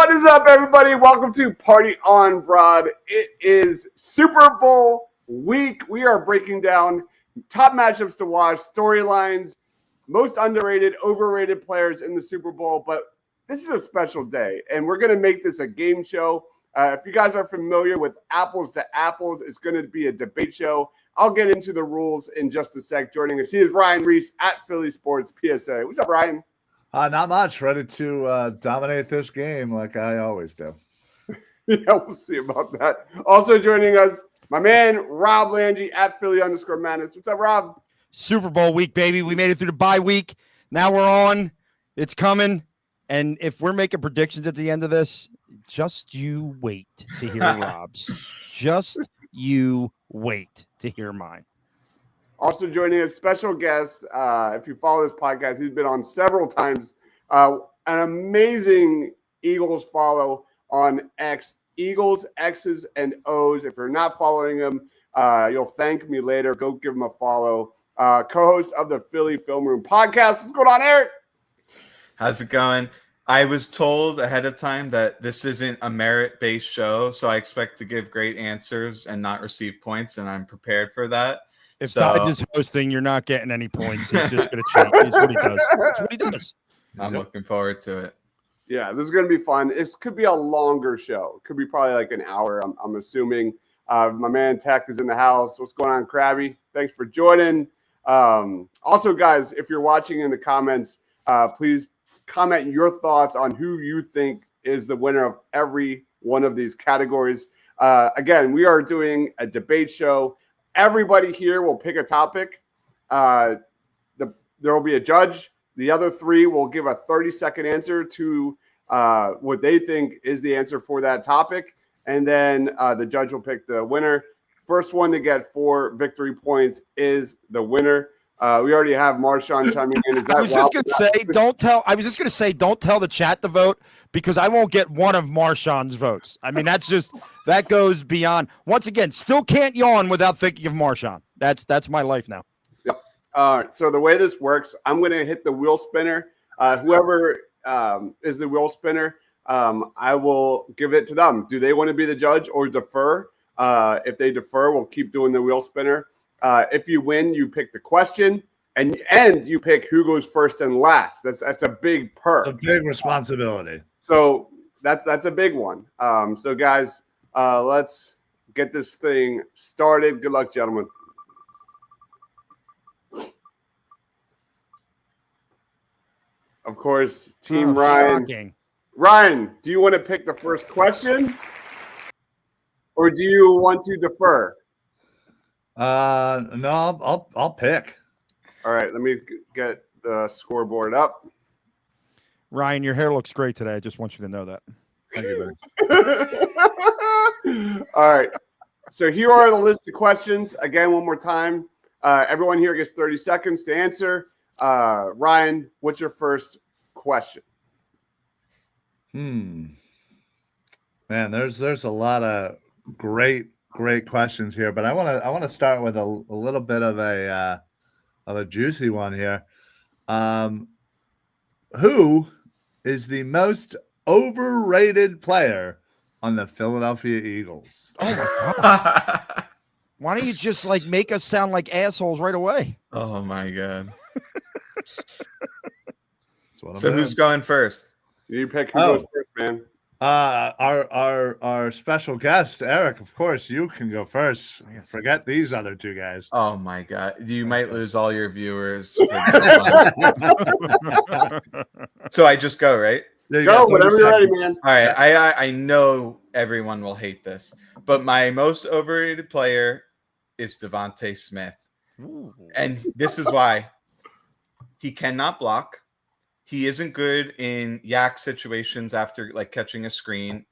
What is up, everybody? Welcome to Party on Broad. It is Super Bowl week. We are breaking down top matchups to watch, storylines, most underrated, overrated players in the Super Bowl. But this is a special day, and we're going to make this a game show. If you guys are familiar with Apples to Apples, it's going to be a debate show. I'll get into the rules in just a sec. Joining us, he is Ryan Reese at Philly Sports PSA. What's up, Ryan? Not much. Ready to dominate this game like I always do. Yeah, we'll see about that. Also joining us, my man, Rob Langy at Philly_Madness. What's up, Rob? Super Bowl week, baby. We made it through the bye week. Now we're on. It's coming. And if we're making predictions at the end of this, just you wait to hear Rob's. Just you wait to hear mine. Also joining us, special guest. If you follow this podcast, he's been on several times. An amazing Eagles follow on X. Eagles, X's, and O's. If you're not following him, you'll thank me later. Go give him a follow. Co-host of the Philly Film Room podcast. What's going on, Eric? How's it going? I was told ahead of time that this isn't a merit-based show, so I expect to give great answers and not receive points, and I'm prepared for that. If Dodge is hosting, you're not getting any points. He's just going to cheat. That's what he does. That's what he does. I'm looking forward to it. Yeah, this is going to be fun. It could be a longer show. It could be probably like an hour, I'm assuming. My man Tech is in the house. What's going on, Krabby? Thanks for joining. Also, guys, if you're watching in the comments, please comment your thoughts on who you think is the winner of every one of these categories. Again, we are doing a debate show. Everybody here will pick a topic. There will be a judge. The other three will give a 30-second answer to what they think is the answer for that topic. And then the judge will pick the winner. First one to get 4 victory points is the winner. We already have Marshawn chiming in. I was just going to say, don't tell the chat to vote because I won't get one of Marshawn's votes. I mean, that goes beyond. Once again, still can't yawn without thinking of Marshawn. That's my life now. Yep. All right. So the way this works, I'm going to hit the wheel spinner. Whoever is the wheel spinner, I will give it to them. Do they want to be the judge or defer? If they defer, we'll keep doing the wheel spinner. If you win, you pick the question, and you pick who goes first and last. That's a big perk. A big responsibility. So that's a big one. So guys, let's get this thing started. Good luck, gentlemen. Of course, Team Ryan. Shocking. Ryan, do you want to pick the first question, or do you want to defer? No, I'll pick. All right, let me get the scoreboard up. Ryan, your hair looks great today. I just want you to know that. Thank you, buddy. All right. So here are the list of questions. Again, one more time. Everyone here gets 30 seconds to answer. Ryan, what's your first question? Man, there's a lot of great questions here, but I want to start with a little bit of a juicy one here. Who is the most overrated player on the Philadelphia Eagles? Oh my God. Why don't you just make us sound like assholes right away? Oh my God. So who's going first? You pick who goes first, man. Our special guest, Eric, of course, you can go first. Forget these other two guys. Oh my God. You might lose all your viewers. So I just go, right? Go, whenever you're ready, man. All right. I know everyone will hate this, but my most overrated player is Devontae Smith. Ooh. And this is why. He cannot block. He isn't good in yak situations after catching a screen.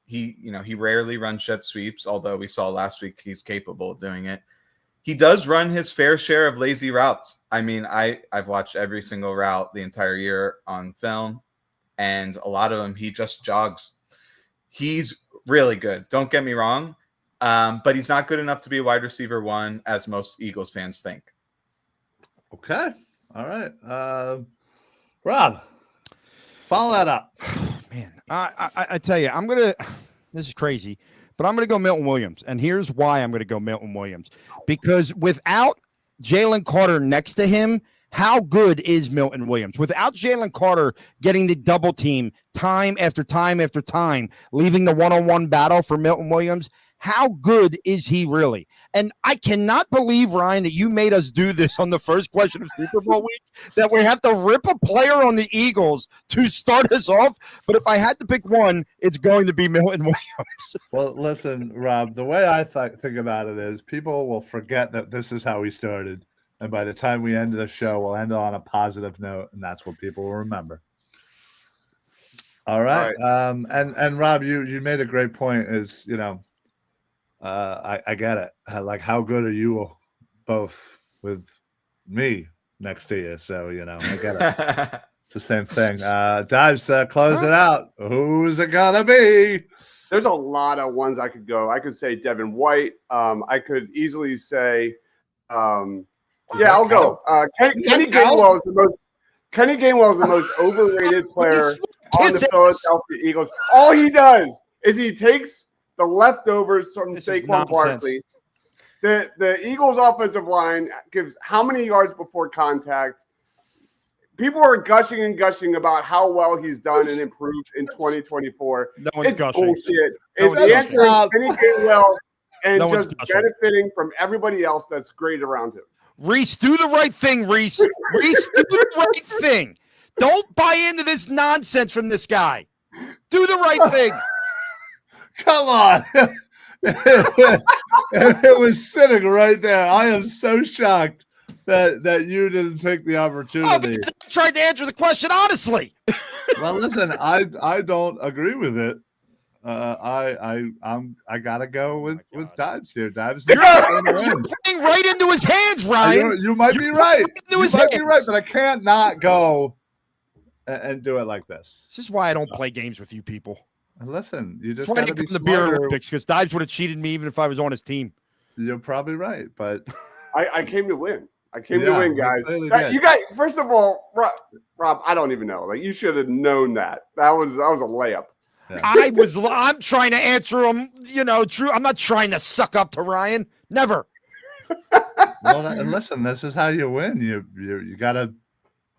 He rarely runs jet sweeps, although we saw last week he's capable of doing it. He does run his fair share of lazy routes. I mean, I've watched every single route the entire year on film, and a lot of them he just jogs. He's really good. Don't get me wrong, but he's not good enough to be a wide receiver one, as most Eagles fans think. Okay. All right. Rob, follow that up. Man, I tell you, this is crazy, but I'm gonna go Milton Williams, and here's why I'm gonna go Milton Williams, because without Jalen Carter next to him, how good is Milton Williams? Without Jalen Carter getting the double team time after time after time, leaving the one-on-one battle for Milton Williams, how good is he really? And I cannot believe, Ryan, that you made us do this on the first question of Super Bowl week, that we have to rip a player on the Eagles to start us off. But if I had to pick one, it's going to be Milton Williams. Well, listen, Rob, the way I think about it is people will forget that this is how we started. And by the time we end the show, we'll end on a positive note, and that's what people will remember. All right. And Rob, you made a great point is, I get it. Like, how good are you both with me next to you? So, I get it. It's the same thing. Dives, close it out. Who's it gonna be? There's a lot of ones I could go. I could say Devin White. I could easily say, I'll go. Kenny Gainwell is the most overrated player on the Philadelphia Eagles. All he does is he takes the leftovers from Saquon Barkley. The Eagles' offensive line gives how many yards before contact? People are gushing and gushing about how well he's done and improved in 2024. No one's it's gushing. Bullshit. The answer is Kenny Gainwell and No just benefiting from everybody else that's great around him. Reese, do the right thing, Reese. Reese, do the right thing. Don't buy into this nonsense from this guy. Do the right thing. Come on. It was sitting right there. I am so shocked that you didn't take the opportunity. Oh, because I tried to answer the question honestly. Well, listen, I don't agree with it. I gotta go with Dives here. Dives, You're playing right into his hands, Ryan. You might be right. You might be right, but I can't not go and do it like this. This is why I don't play games with you people. Listen, you just Trying to gotta be get in the beer smarter. Olympics because Dives would have cheated me even if I was on his team. You're probably right, but I came to win. I came to win, guys. clearly That- did. you guys, first of all, Rob, I don't even know. Like, you should have known that. That was a layup. Yeah. I'm trying to answer him, true. I'm not trying to suck up to Ryan. Never. Well, and listen, this is how you win. You gotta,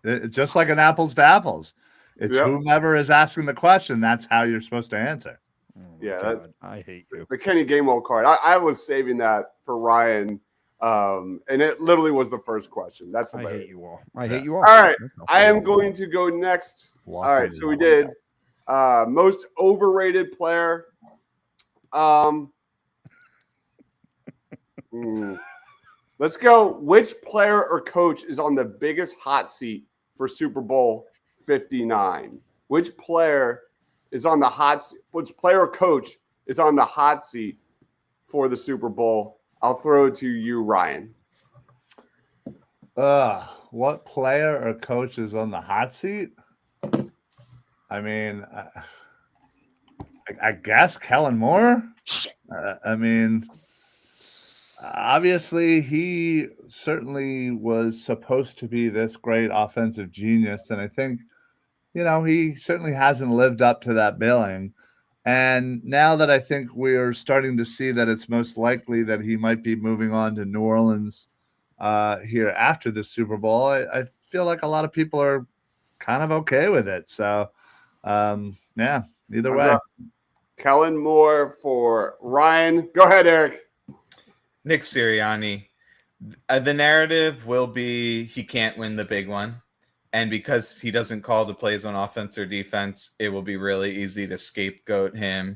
it's just like an apples to apples. It's whomever is asking the question. That's how you're supposed to answer. God, I hate you. The Kenny Gainwell card. I was saving that for Ryan, and it literally was the first question. That's I hilarious. hate you all. I hate you all. All right, That's not I fair. am going to go next. All right, so we did most overrated player. Let's go. Which player or coach is on the biggest hot seat for Super Bowl 59? Which player is on the hot seat? Which player or coach is on the hot seat for the Super Bowl? I'll throw it to you, Ryan. What player or coach is on the hot seat? I mean, I guess Kellen Moore. I mean, obviously, he certainly was supposed to be this great offensive genius. And I think, he certainly hasn't lived up to that billing. And now that I think we're starting to see that it's most likely that he might be moving on to New Orleans here after the Super Bowl, I feel like a lot of people are kind of okay with it. So, either way. Kellen Moore for Ryan. Go ahead, Eric. Nick Sirianni. The narrative will be he can't win the big one. And because he doesn't call the plays on offense or defense, it will be really easy to scapegoat him.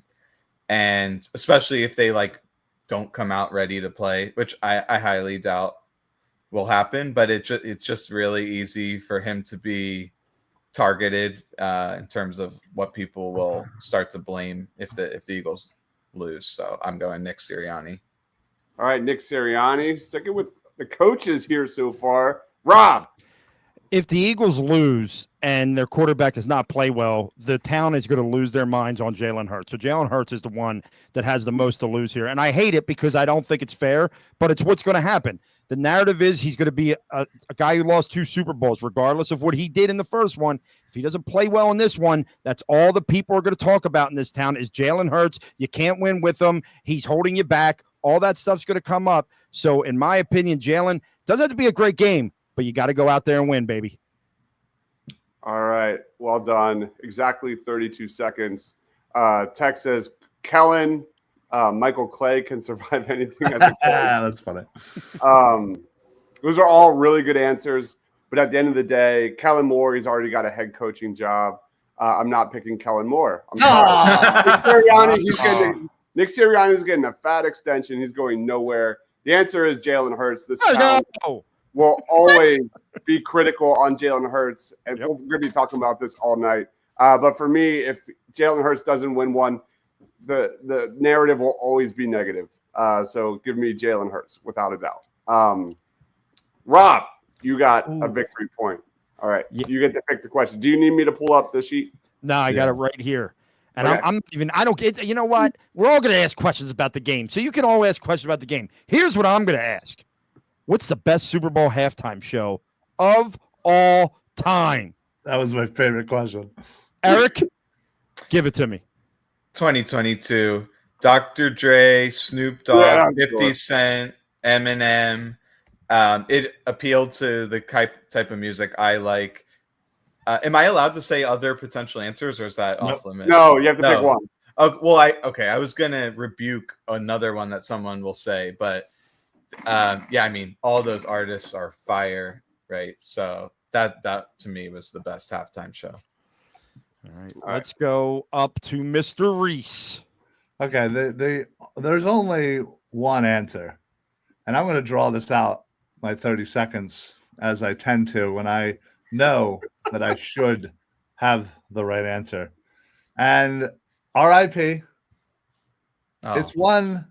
And especially if they don't come out ready to play, which I highly doubt will happen. But it's just really easy for him to be targeted in terms of what people will start to blame if the Eagles lose. So I'm going Nick Sirianni. All right, Nick Sirianni. Sticking with the coaches here so far. Rob. If the Eagles lose and their quarterback does not play well, the town is going to lose their minds on Jalen Hurts. So Jalen Hurts is the one that has the most to lose here. And I hate it because I don't think it's fair, but it's what's going to happen. The narrative is he's going to be a guy who lost 2 Super Bowls, regardless of what he did in the first one. If he doesn't play well in this one, that's all the people are going to talk about in this town is Jalen Hurts. You can't win with him. He's holding you back. All that stuff's going to come up. So in my opinion, Jalen doesn't have to be a great game, but you got to go out there and win, baby. All right. Well done. Exactly 32 seconds. Tech says, Kellen, Michael Clay can survive anything as a coach. That's funny. Those are all really good answers. But at the end of the day, Kellen Moore, he's already got a head coaching job. I'm not picking Kellen Moore. I'm sorry. Nick Sirianni is getting a fat extension. He's going nowhere. The answer is Jalen Hurts. This town will always be critical on Jalen Hurts, and we're going to be talking about this all night. But for me, if Jalen Hurts doesn't win one, the narrative will always be negative. So give me Jalen Hurts without a doubt. Rob, you got a victory point. All right, you get to pick the question. Do you need me to pull up the sheet? No, I got it right here. And okay. I don't get, you know what? We're all going to ask questions about the game. So you can all ask questions about the game. Here's what I'm going to ask. What's the best Super Bowl halftime show of all time? That was my favorite question. Eric, give it to me. 2022. Dr. Dre, Snoop Dogg, 50 Cent, Eminem. It appealed to the type of music I like. Am I allowed to say other potential answers, or is that off limits? No, you have to pick one. I was gonna rebuke another one that someone will say, but I mean, all those artists are fire, right? So that to me was the best halftime show. All right, let's go up to Mr. Reese. Okay, there's only one answer, and I'm going to draw this out my 30 seconds as I tend to when I know that I should have the right answer. And RIP, it's one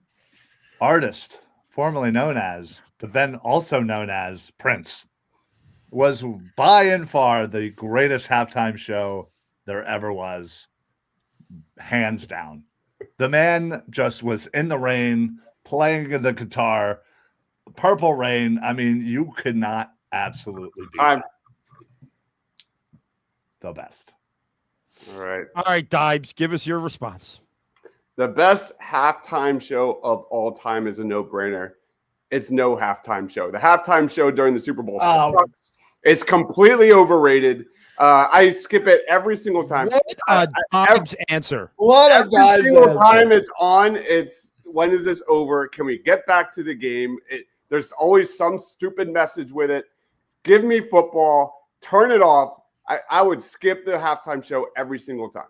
artist formerly known as, but then also known as Prince, was by and far the greatest halftime show there ever was, hands down. The man just was in the rain, playing the guitar, Purple Rain. I mean, you could not absolutely be the best. All right. All right, Dibes, give us your response. The best halftime show of all time is a no-brainer. It's no halftime show. The halftime show during the Super Bowl sucks. It's completely overrated. I skip it every single time. What a Dibes answer. Every single time it's on, it's when is this over? Can we get back to the game? There's always some stupid message with it. Give me football. Turn it off. I would skip the halftime show every single time.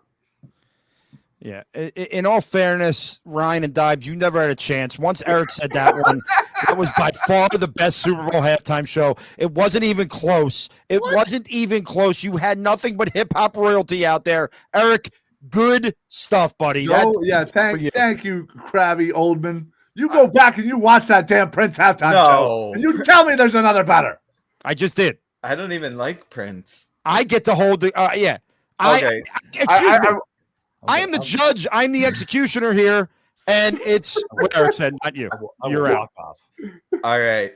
Yeah. In all fairness, Ryan and Dibes, you never had a chance. Once Eric said that one, that was by far the best Super Bowl halftime show. It wasn't even close. Wasn't even close. You had nothing but hip-hop royalty out there. Eric, good stuff, buddy. Thank you, Krabby Oldman. You go back and you watch that damn Prince halftime show, and you tell me there's another better. I just did. I don't even like Prince. I get to hold the Okay. Excuse me. I am the judge. I'm the executioner here, and it's what Eric said, not you. You're out. All right.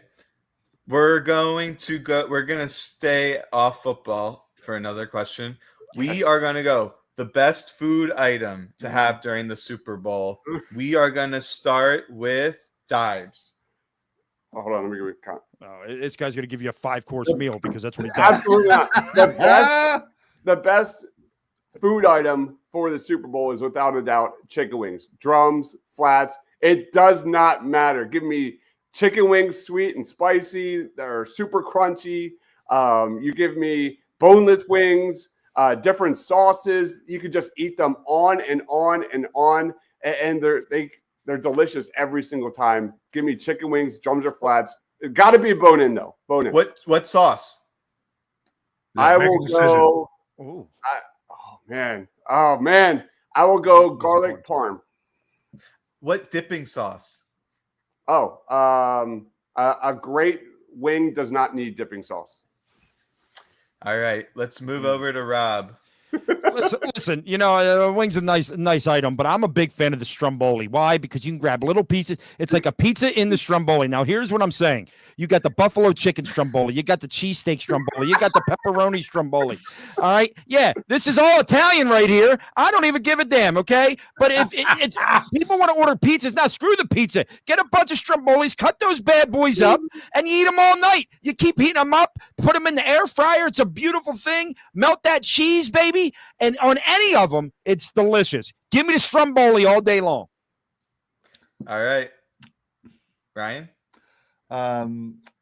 We're going to stay off football for another question. We are going to go the best food item to have during the Super Bowl. We are going to start with Dibes. Oh, hold on, let me give you a count. This guy's going to give you a 5-course meal because that's what he does. Absolutely not. The best food item for the Super Bowl is without a doubt chicken wings, drums, flats. It does not matter. Give me chicken wings, sweet and spicy. They're super crunchy. You give me boneless wings, different sauces. You could just eat them on and on and on, and they're delicious every single time. Give me chicken wings, drums or flats. It got to be bone in though. Bone in. What sauce? I will go. Oh man. I will go garlic parm. What dipping sauce? A great wing does not need dipping sauce. All right, let's move over to Rob. Listen, wing's a nice item, but I'm a big fan of the Stromboli. Why? Because you can grab little pieces. It's like a pizza in the Stromboli. Now, here's what I'm saying. You got the buffalo chicken Stromboli. You got the cheesesteak Stromboli. You got the pepperoni Stromboli. All right? Yeah, this is all Italian right here. I don't even give a damn, okay? But if people want to order pizzas, now screw the pizza. Get a bunch of Strombolis, cut those bad boys up, and you eat them all night. You keep heating them up, put them in the air fryer. It's a beautiful thing. Melt that cheese, baby. And on any of them, it's delicious. Give me the Stromboli all day long. All right, Ryan.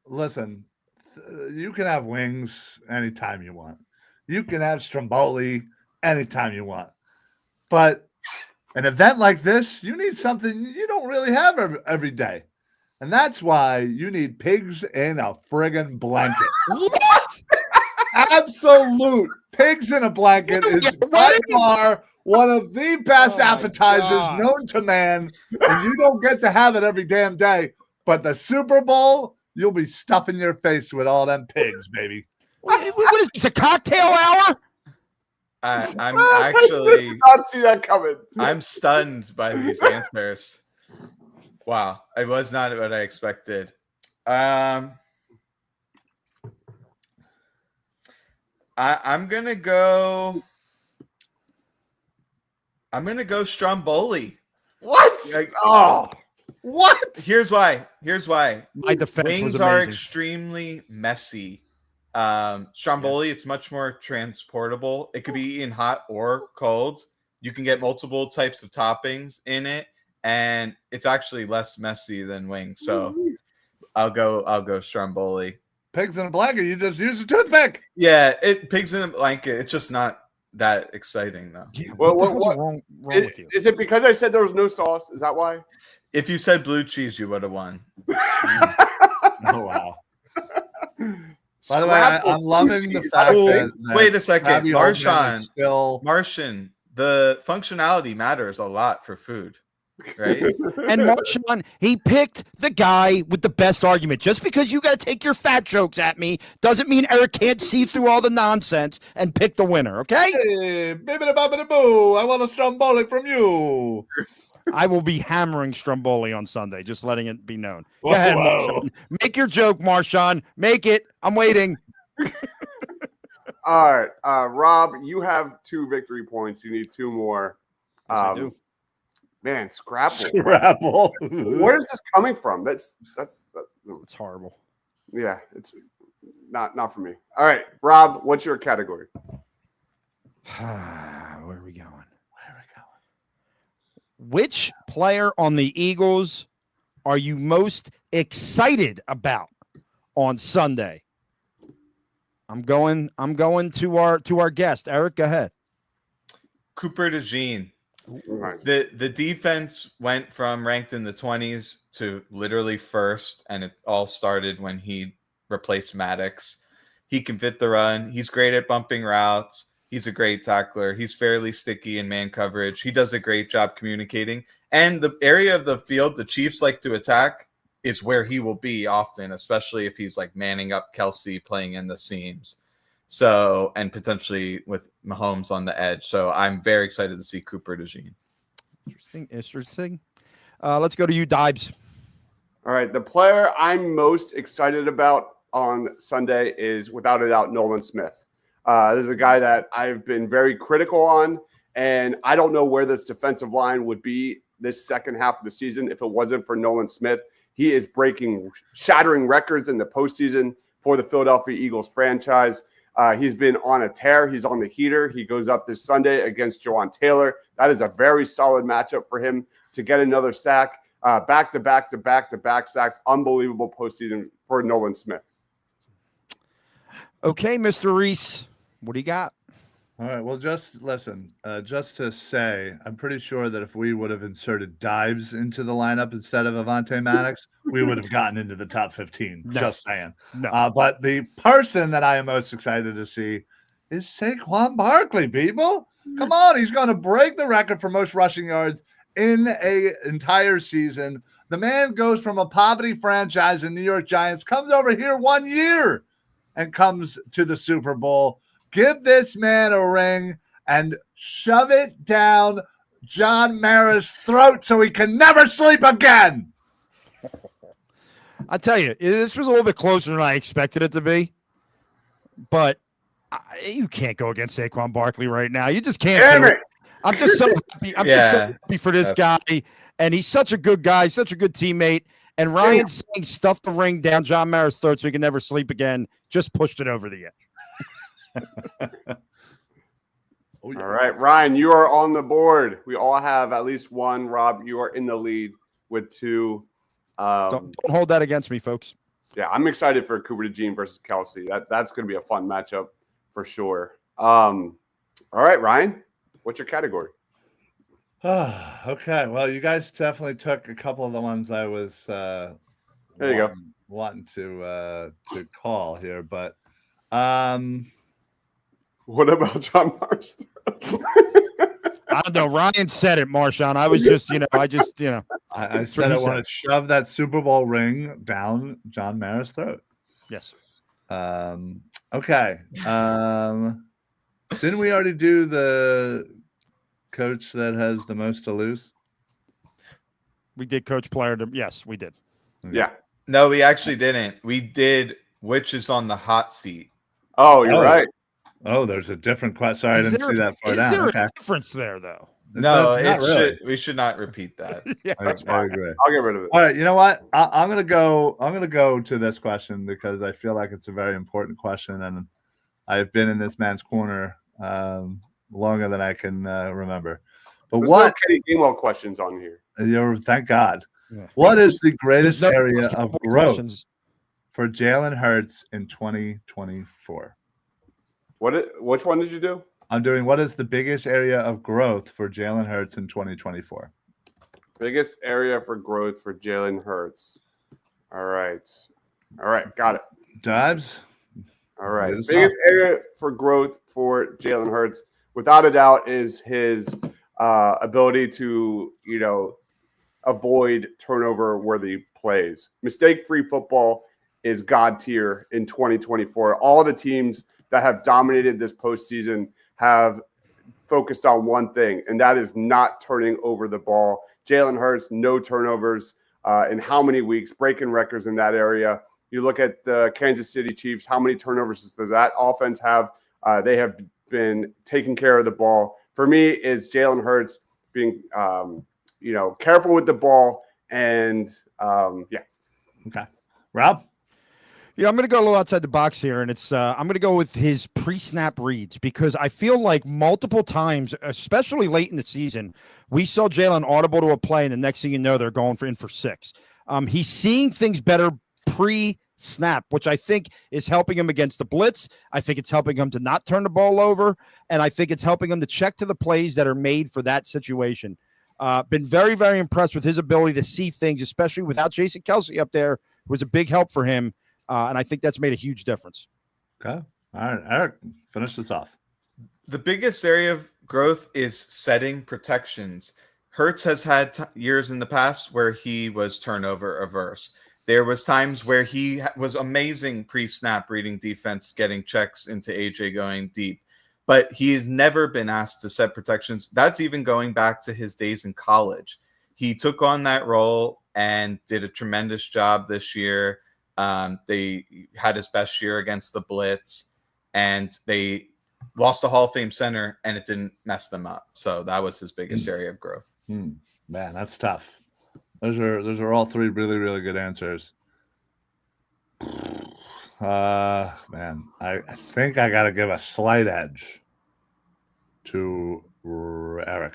Listen, you can have wings anytime you want. You can have Stromboli anytime you want. But an event like this, you need something you don't really have every day. And that's why you need pigs in a friggin' blanket. What? Absolute pigs in a blanket is by far one of the best appetizers known to man, and you don't get to have it every damn day. But the Super Bowl, you'll be stuffing your face with all them pigs, baby. What is this, a cocktail hour? I'm actually did not see that coming. I'm stunned by these answers. Wow, it was not what I expected. I'm gonna go Stromboli. What? Like, what? Here's why. My defense Wings was are amazing. extremely messy. Stromboli, it's much more transportable. It could be eaten hot or cold. You can get multiple types of toppings in it, and it's actually less messy than wings. So I'll go Stromboli. Pigs in a blanket, you just use a toothpick. Yeah, pigs in a blanket. It's just not that exciing though. Yeah, Well, what the hell's what- wrong with you? Is it because I said there was no sauce? Is that why? If you said blue cheese, you would have won. Oh, wow. By the way, I'm loving the fact Oh, that wait a second, Abby Holden is Marshawn. still Martian, the functionality matters a lot for food, right? And Marshawn, he picked the guy with the best argument. Just because you got to take your fat jokes at me doesn't mean Eric can't see through all the nonsense and pick the winner, okay? Hey, bibbidi-bobbidi-boo, I want a Stromboli from you. I will be hammering Stromboli on Sunday, just letting it be known. Go Whoa, ahead, whoa. Marshawn. Make your joke, Marshawn. Make it. I'm waiting. All right, Rob, you have 2 victory points. You need 2 more. Yes, I do. Man, Scrapple. Scrapple. Where is this coming from? That's no, It's horrible. yeah, it's not for me. All right, Rob, what's your category? Where are we going? Which player on the Eagles are you most excited about on Sunday? I'm going to our guest. Eric, go ahead. Cooper DeJean. Nice. The defense went from ranked in the 20s to literally first, and it all started when he replaced Maddox. He can fit the run. He's great at bumping routes. He's a great tackler. He's fairly sticky in man coverage. He does a great job communicating. And the area of the field the Chiefs like to attack is where he will be often, especially if he's like manning up Kelsey playing in the seams. So, and potentially with Mahomes on the edge. So I'm very excited to see Cooper DeJean. Interesting. Let's go to you, Dibes. All right, the player I'm most excited about on Sunday is without a doubt Nolan Smith. This is a guy that I've been very critical on, and I don't know where this defensive line would be this second half of the season if it wasn't for Nolan Smith. He is shattering records in the postseason for the Philadelphia Eagles franchise. He's been on a tear. He's on the heater. He goes up this Sunday against Jawan Taylor. That is a very solid matchup for him to get another sack. Back-to-back sacks. Unbelievable postseason for Nolan Smith. Okay, Mr. Reese, what do you got? All right. Well, just listen. Just to say, I'm pretty sure that if we would have inserted Dibes into the lineup instead of Avonte Maddox, we would have gotten into the top 15. No. Just saying. No. But the person that I am most excited to see is Saquon Barkley. People, come on! He's going to break the record for most rushing yards in an entire season. The man goes from a poverty franchise in New York Giants, comes over here 1 year, and comes to the Super Bowl. Give this man a ring and shove it down John Mara's throat so he can never sleep again. I tell you, this was a little bit closer than I expected it to be, but you can't go against Saquon Barkley right now. You just can't. Damn do it. I'm just so happy. I'm just so happy for this guy, and he's such a good guy, such a good teammate. And Ryan saying stuff the ring down John Mara's throat so he can never sleep again just pushed it over the edge. All right, Ryan, you are on the board. We all have at least one. Rob, you are in the lead with 2. Don't hold that against me, folks. Yeah, I'm excited for Cooper DeJean versus Kelsey. That's going to be a fun matchup for sure. All right, Ryan, what's your category? Okay. Well, you guys definitely took a couple of the ones I was wanting to call here, but what about John Mars? I don't know. Ryan said it, Marshawn. I was just, I said I want to shove that Super Bowl ring down John Mara's throat. Yes. Okay. Didn't we already do the coach that has the most to lose? We did coach player. Yes, we did. Okay. Yeah. No, we actually didn't. We did which is on the hot seat. Oh, you're right. Oh, there's a different question. Sorry, I didn't see that far down. Is there Okay. a difference there, though? No, Not really. we should not repeat that. Yeah, That's I fine. agree. I'll get rid of it. All right, you know what? I'm gonna go to this question because I feel like it's a very important question, and I've been in this man's corner longer than I can remember. But There's what? no Kenny Gainwell questions on here. Thank God. Yeah. What is the greatest There's no area of basketball growth questions. for Jalen Hurts in 2024? Which one did you do? I'm doing what is the biggest area of growth for Jalen Hurts in 2024? Biggest area for growth for Jalen Hurts. All right, got it. Dibs? All right, Good biggest area for growth for Jalen Hurts, without a doubt, is his ability to avoid turnover-worthy plays. Mistake-free football is God tier in 2024. All the teams that have dominated this postseason have focused on one thing, and that is not turning over the ball. Jalen Hurts, no turnovers in how many weeks, breaking records in that area. You look at the Kansas City Chiefs, how many turnovers does that offense have? They have been taking care of the ball. For me, it's Jalen Hurts being, careful with the ball, and Okay. Rob? Yeah, I'm going to go a little outside the box here, and it's I'm going to go with his pre-snap reads because I feel like multiple times, especially late in the season, we saw Jalen audible to a play, and the next thing you know, they're going for 6. He's seeing things better pre-snap, which I think is helping him against the blitz. I think it's helping him to not turn the ball over, and I think it's helping him to check to the plays that are made for that situation. Been very, very impressed with his ability to see things, especially without Jason Kelsey up there, who was a big help for him. And I think that's made a huge difference. Okay. All right, Eric, finish this off. The biggest area of growth is setting protections. Hurts has had years in the past where he was turnover averse. There was times where he was amazing pre-snap reading defense, getting checks into AJ going deep. But he has never been asked to set protections. That's even going back to his days in college. He took on that role and did a tremendous job this year. They had his best year against the blitz, and they lost a Hall of Fame center, and it didn't mess them up. So that was his biggest area of growth. Man, that's tough. Those are all 3 really, really good answers. Man, I think I got to give a slight edge to Eric.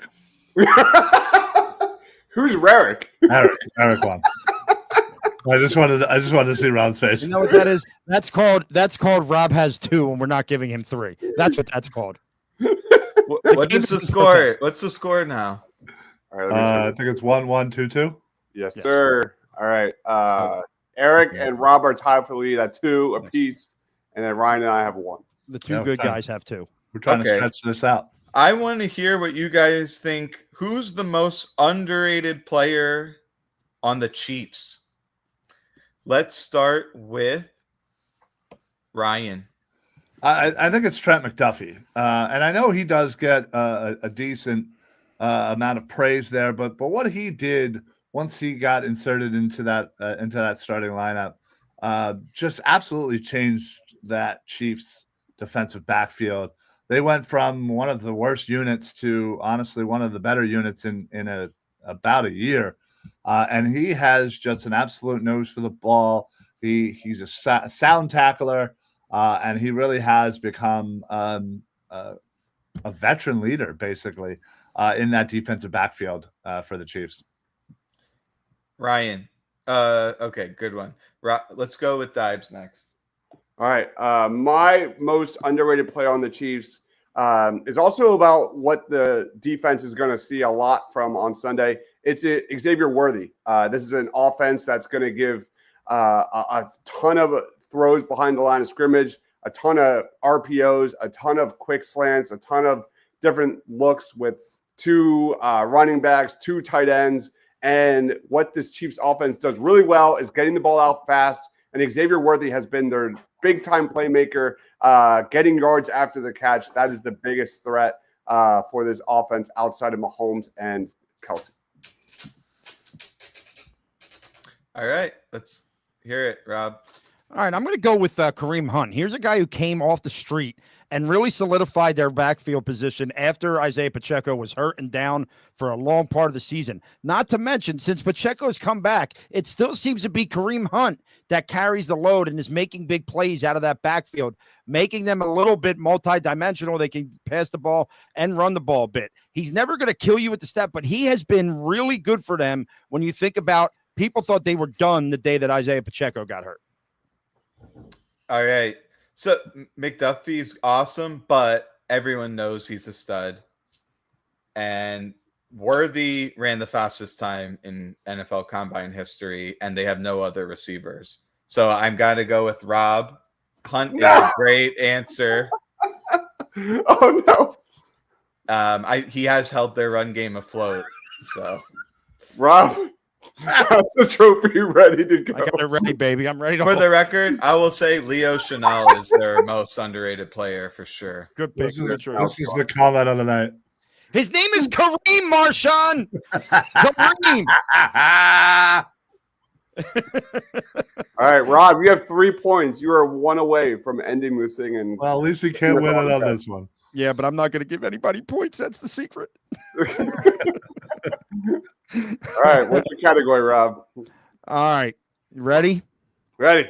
Who's Rarick? Eric won. I just wanted to see Rob's face. You know what that is? That's called Rob has 2, and we're not giving him 3. That's what that's called. What is the score? What's the score now? All right, I think it's 1-1-2-2. Yes, sir. All right. Eric and Rob are tied for the lead at 2 apiece, and then Ryan and I have 1. The 2 good guys have 2. We're trying to stretch this out. I want to hear what you guys think. Who's the most underrated player on the Chiefs? Let's start with Ryan. I think it's Trent McDuffie, and I know he does get a decent amount of praise there, but what he did once he got inserted into that starting lineup just absolutely changed that Chiefs defensive backfield. They went from one of the worst units to honestly one of the better units in about a year, and he has just an absolute nose for the ball. He's a sound tackler. And he really has become a veteran leader, basically, in that defensive backfield for the Chiefs. Ryan. Okay, good one. Let's go with Dibes next. All right. My most underrated player on the Chiefs is also about what the defense is going to see a lot from on Sunday. It's Xavier Worthy. This is an offense that's going to give a ton of throws behind the line of scrimmage, a ton of RPOs, a ton of quick slants, a ton of different looks with two running backs, two tight ends. And what this Chiefs offense does really well is getting the ball out fast. And Xavier Worthy has been their big-time playmaker, getting yards after the catch. That is the biggest threat for this offense outside of Mahomes and Kelsey. All right, let's hear it, Rob. All right, I'm going to go with Kareem Hunt. Here's a guy who came off the street and really solidified their backfield position after Isaiah Pacheco was hurt and down for a long part of the season. Not to mention, since Pacheco's come back, it still seems to be Kareem Hunt that carries the load and is making big plays out of that backfield, making them a little bit multidimensional. They can pass the ball and run the ball a bit. He's never going to kill you with the step, but he has been really good for them when you think about people thought they were done the day that Isaiah Pacheco got hurt. All right. So McDuffie's awesome, but everyone knows he's a stud. And Worthy ran the fastest time in NFL Combine history, and they have no other receivers. So I'm going to go with Rob. Hunt is a great answer. Oh, no. He has held their run game afloat. So, Rob, that's the trophy ready to go. I got it ready, baby. I'm ready to for the record, I will say Leo Chanel is their most underrated player for sure. Good pick. This is Good choice. the comment of the night. His name is Kareem Marshawn. Kareem. All right, Rob, you have 3 points. You are one away from ending this thing. And Well, at least he can't win it on this one. Yeah, but I'm not going to give anybody points. That's the secret. all right, what's your category, Rob? All right. You ready? Ready.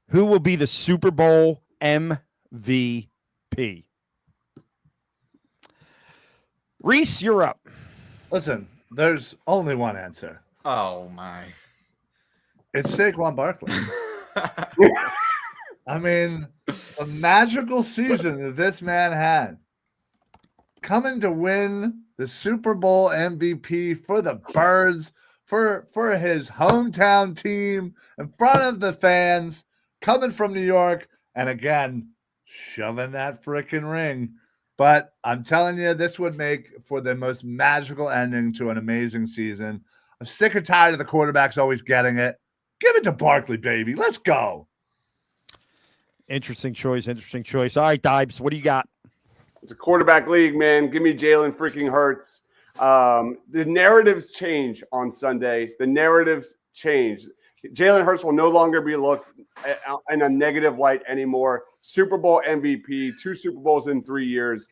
Who will be the Super Bowl MVP? Reese, you're up. Listen, there's only one answer. Oh my. It's Saquon Barkley. I mean, a magical season that this man had. Coming to win the Super Bowl MVP for the Birds, for his hometown team, in front of the fans, coming from New York, and again, shoving that freaking ring. But I'm telling you, this would make for the most magical ending to an amazing season. I'm sick and tired of the quarterbacks always getting it. Give it to Barkley, baby. Let's go. Interesting choice. Interesting choice. All right, Dibes, what do you got? It's a quarterback league, man. Give me Jalen freaking Hurts. The narratives change on Sunday. The narratives change. Jalen Hurts will no longer be looked in a negative light anymore. Super Bowl MVP, 2 Super Bowls in 3 years.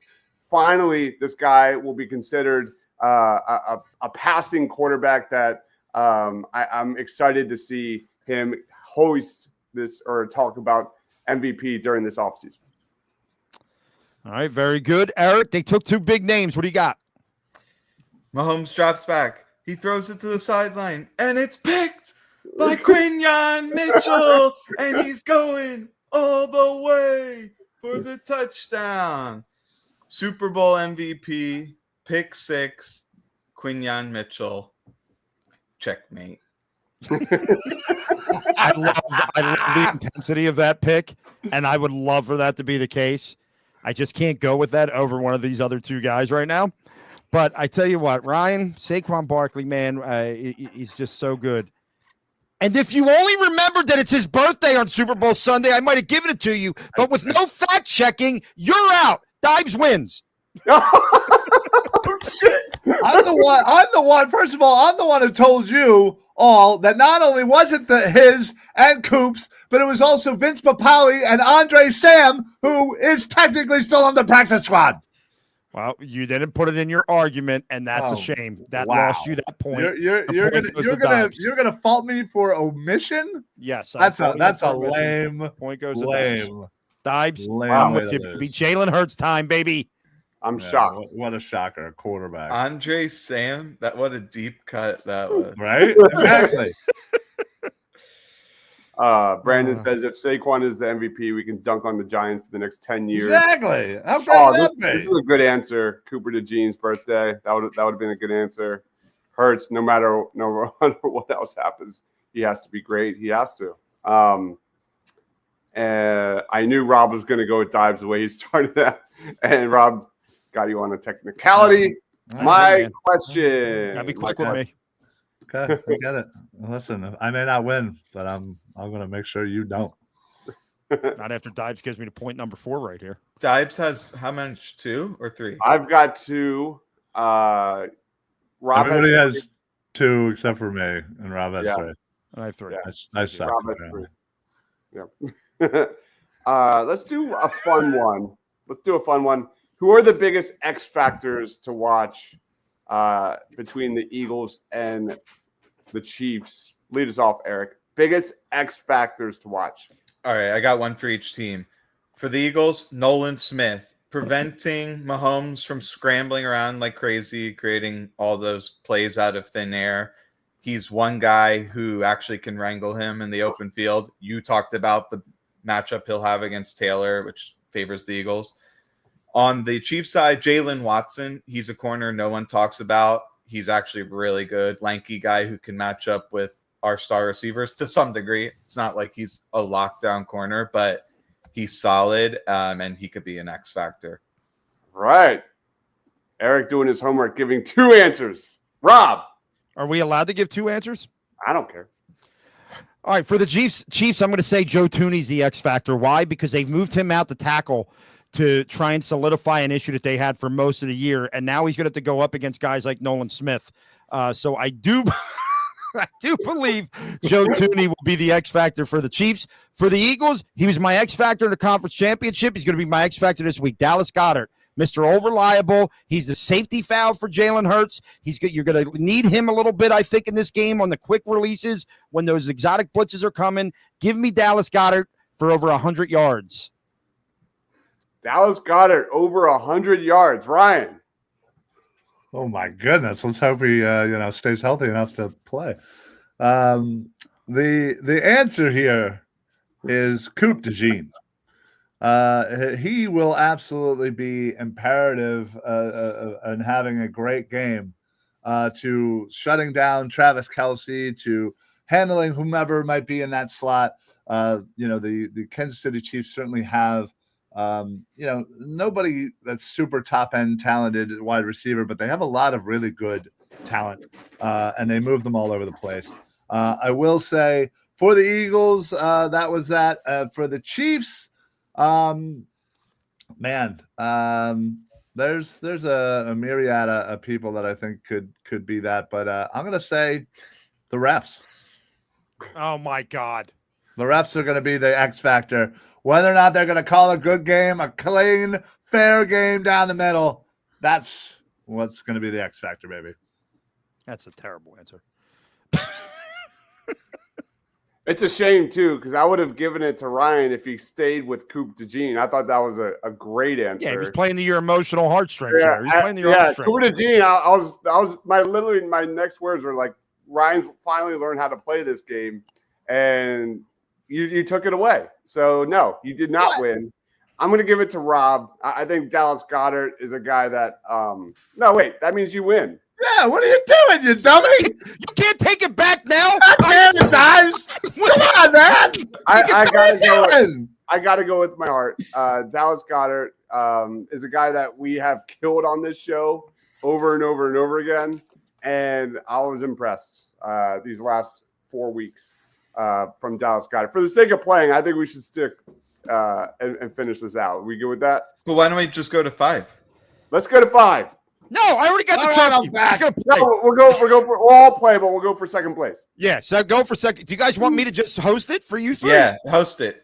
Finally, this guy will be considered a passing quarterback that I'm excited to see him hoist this or talk about MVP during this offseason. All right, very good. Eric, they took 2 big names. What do you got? Mahomes drops back. He throws it to the sideline, and it's picked by Quinyon Mitchell, and he's going all the way for the touchdown. Super Bowl MVP, pick 6, Quinyon Mitchell. Checkmate. I love the intensity of that pick, and I would love for that to be the case. I just can't go with that over one of these other 2 guys right now. But I tell you what, Ryan, Saquon Barkley, man, he's just so good. And if you only remembered that it's his birthday on Super Bowl Sunday, I might have given it to you. But with no fact checking, you're out. Dives wins. Oh, shit. I'm the one. First of all, I'm the one who told you all that not only was it his and Coops, but it was also Vince Papali and Andre Sam, who is technically still on the practice squad. Well, you didn't put it in your argument, and that's a shame. That lost you that point. You're gonna fault me for omission? Yes, that's a lame point. Goes to lame. Dives. Lame With you, baby. Jalen Hurts time, baby. I'm shocked. What a shocker, a quarterback. Andre Sam, what a deep cut that was. Right? Exactly. Brandon says if Saquon is the MVP, we can dunk on the Giants for the next 10 years. Exactly. How great this is a good answer. Cooper DeJean's birthday. That would have been a good answer. Hurts, no matter what else happens, he has to be great. He has to. And I knew Rob was going to go with Dives the way he started that, and Rob got you on a technicality. My question. Gotta be quick with me. Okay, I get it. Listen, I may not win, but I'm going to make sure you don't. Not after Dives gives me the point number 4 right here. Dives has how much? 2 or 3? I've got 2. Rob Everybody has 2 except for me, and Rob has 3. And I have 3. Yeah. Nice Rob has 3. Yeah. Let's do a fun one. Who are the biggest X factors to watch between the Eagles and the Chiefs? Lead us off, Eric. Biggest X factors to watch. All right, I got one for each team. For the Eagles, Nolan Smith, preventing Mahomes from scrambling around like crazy, creating all those plays out of thin air. He's one guy who actually can wrangle him in the open field. You talked about the matchup he'll have against Taylor, which favors the Eagles. On the Chiefs side, Jalen Watson, he's a corner no one talks about. He's actually really good, lanky guy who can match up with our star receivers to some degree. It's not like he's a lockdown corner, but he's solid, and he could be an X factor. Right. Eric doing his homework, giving 2 answers. Rob. Are we allowed to give 2 answers? I don't care. All right, for the Chiefs, I'm going to say Joe Thuney's the X factor. Why? Because they've moved him out to tackle to try and solidify an issue that they had for most of the year, and now he's going to have to go up against guys like Nolan Smith. So I do believe Joe Thuney will be the X factor for the Chiefs. For the Eagles, he was my X factor in the conference championship. He's going to be my X factor this week. Dallas Goedert, Mr. Over-Reliable. He's the safety foul for Jalen Hurts. You're going to need him a little bit, I think, in this game on the quick releases when those exotic blitzes are coming. Give me Dallas Goedert for over 100 yards. Dallas Goedert over 100 yards. Ryan. Oh my goodness! Let's hope he stays healthy enough to play. The answer here is Coop DeJean. He will absolutely be imperative in having a great game to shutting down Travis Kelce, to handling whomever might be in that slot. The Kansas City Chiefs certainly have nobody that's super top end talented wide receiver, but they have a lot of really good talent, and they move them all over the place. I will say for the Eagles, that was that. For the Chiefs, there's a myriad of people that I think could be that, but I'm gonna say the refs. Oh my God, the refs are gonna be the X factor. Whether or not they're going to call a good game, a clean, fair game down the middle, that's what's going to be the X factor, baby. That's a terrible answer. It's a shame, too, because I would have given it to Ryan if he stayed with Coop DeJean. I thought that was a great answer. Yeah, he was playing to your emotional heartstrings. Yeah, he's playing to your heartstrings. Coop DeJean, I was my next words were like, Ryan's finally learned how to play this game, and you took it away. So, no, you did not win. I'm going to give it to Rob. I think Dallas Goedert is a guy that no, wait, that means you win. Yeah, what are you doing, you dummy? You can't take it back now. Come on, man. I gotta go with my heart. Dallas Goedert is a guy that we have killed on this show over and over and over again, and I was impressed these last 4 weeks. from Dallas Goedert. For the sake of playing, I think we should stick and finish this out. We good with that? But why don't we just go to 5? Let's go to 5. No, I already got the All right, trophy. I'm back. We're just gonna play. No, we'll all play, but we'll go for second place. Yeah, so go for second. Do you guys want me to just host it for you three? Yeah, host it.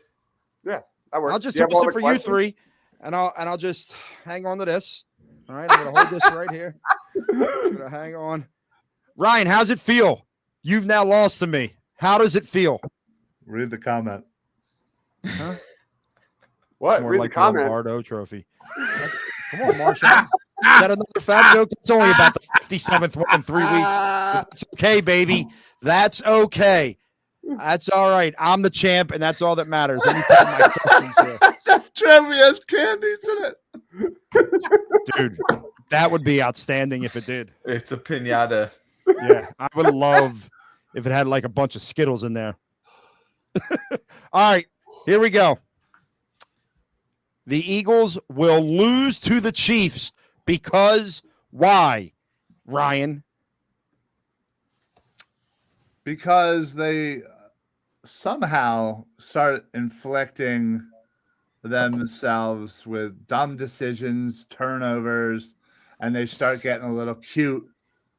That works. I'll just Do you have host all it the for questions? you three, and I'll just hang on to this. All right, I'm gonna hold this right here. I'm gonna hang on. Ryan, how's it feel? You've now lost to me. How does it feel? Read the comment. Huh? What? More Read like the the comment. Lombardo Trophy. Come on, Marshall. Is that another fat joke? It's only about the 57th one in 3 weeks. But that's okay, baby. That's okay. That's all right. I'm the champ, and that's all that matters. Let me tell my questions here. Trophy has candies in it. Dude, that would be outstanding if it did. It's a pinata. Yeah, I would love if it had like a bunch of Skittles in there. All right, here we go. The Eagles will lose to the Chiefs because why, Ryan? Because they somehow start inflicting themselves with dumb decisions, turnovers, and they start getting a little cute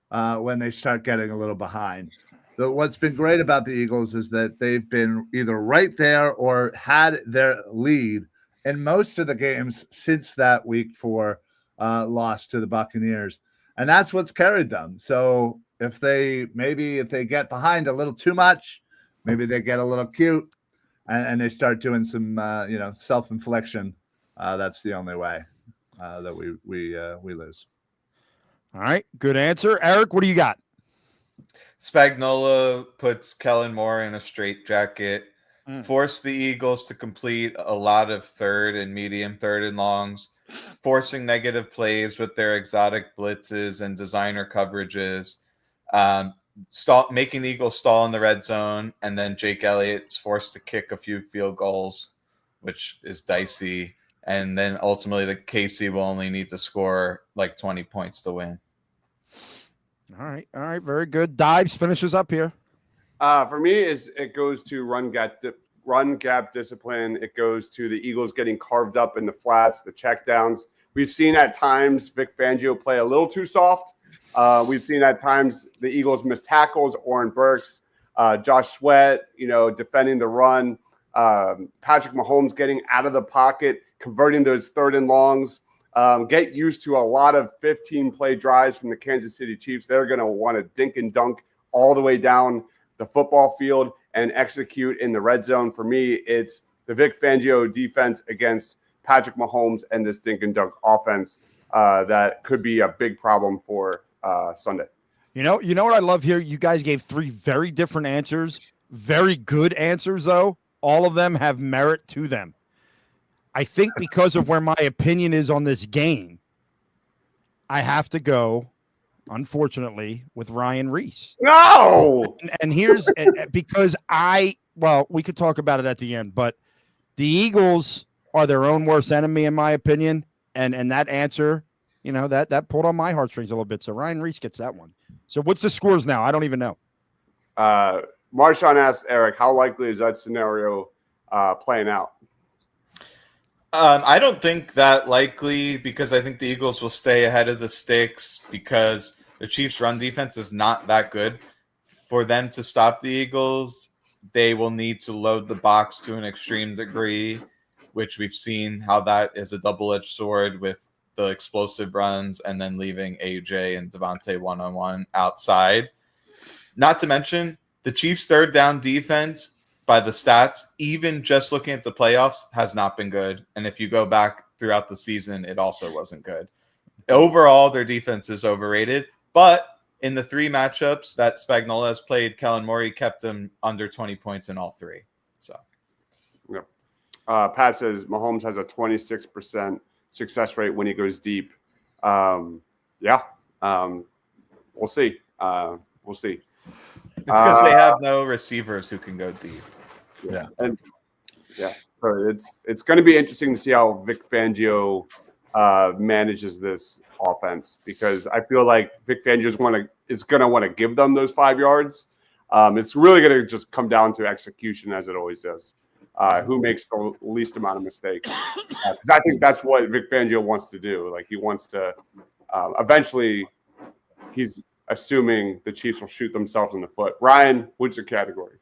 when they start getting a little behind. So what's been great about the Eagles is that they've been either right there or had their lead in most of the games since that week 4 loss to the Buccaneers. And that's what's carried them. So if they get behind a little too much, maybe they get a little cute and they start doing some self-inflection. That's the only way that we lose. All right, good answer. Eric, what do you got? Spagnuolo puts Kellen Moore in a straitjacket, force the Eagles to complete a lot of third and medium, third and longs, forcing negative plays with their exotic blitzes and designer coverages, making the Eagles stall in the red zone, and then Jake Elliott's forced to kick a few field goals, which is dicey. And then ultimately the KC will only need to score like 20 points to win. All right, very good. Dives finishes up here. For me, it goes to run gap discipline. It goes to the Eagles getting carved up in the flats, the checkdowns. We've seen at times Vic Fangio play a little too soft. We've seen at times the Eagles miss tackles. Oren Burks, Josh Sweat, defending the run. Patrick Mahomes getting out of the pocket, converting those third and longs. Get used to a lot of 15-play drives from the Kansas City Chiefs. They're going to want to dink and dunk all the way down the football field and execute in the red zone. For me, it's the Vic Fangio defense against Patrick Mahomes and this dink and dunk offense that could be a big problem for Sunday. You know what I love here? You guys gave 3 very different answers. Very good answers, though. All of them have merit to them. I think because of where my opinion is on this game, I have to go, unfortunately, with Ryan Reese. No! And here's because we could talk about it at the end, but the Eagles are their own worst enemy, in my opinion. And that answer, that pulled on my heartstrings a little bit. So Ryan Reese gets that one. So what's the scores now? I don't even know. Marshawn asks Eric, how likely is that scenario playing out? I don't think that likely because I think the Eagles will stay ahead of the sticks because the Chiefs' run defense is not that good. For them to stop the Eagles, they will need to load the box to an extreme degree, which we've seen how that is a double-edged sword with the explosive runs and then leaving AJ and Devontae one-on-one outside. Not to mention, the Chiefs' third down defense by the stats, even just looking at the playoffs, has not been good. And if you go back throughout the season, it also wasn't good. Overall, their defense is overrated. But in the 3 matchups that Spagnuolo has played, Kellen Moore kept him under 20 points in all 3. So, yep. Pat says Mahomes has a 26% success rate when he goes deep. We'll see. We'll see. It's because they have no receivers who can go deep. Yeah. So it's going to be interesting to see how Vic Fangio manages this offense because I feel like Vic Fangio is going to want to give them those 5 yards. It's really going to just come down to execution, as it always is. Who makes the least amount of mistakes? Because I think that's what Vic Fangio wants to do. Like, he wants to eventually. He's assuming the Chiefs will shoot themselves in the foot. Ryan, what's your category?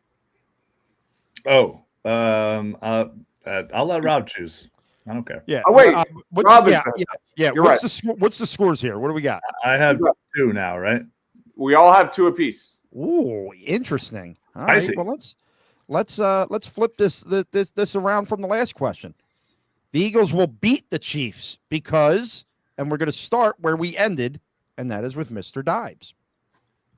I'll let Rob choose. I don't care. Yeah. Oh, wait. Rob is yeah. You're What's the scores here? What do we got? I have 2 now, right? We all have 2 apiece. Ooh, interesting. All I right. see. Well, let's flip this around from the last question. The Eagles will beat the Chiefs because, and we're going to start where we ended, and that is with Mr. Dibes.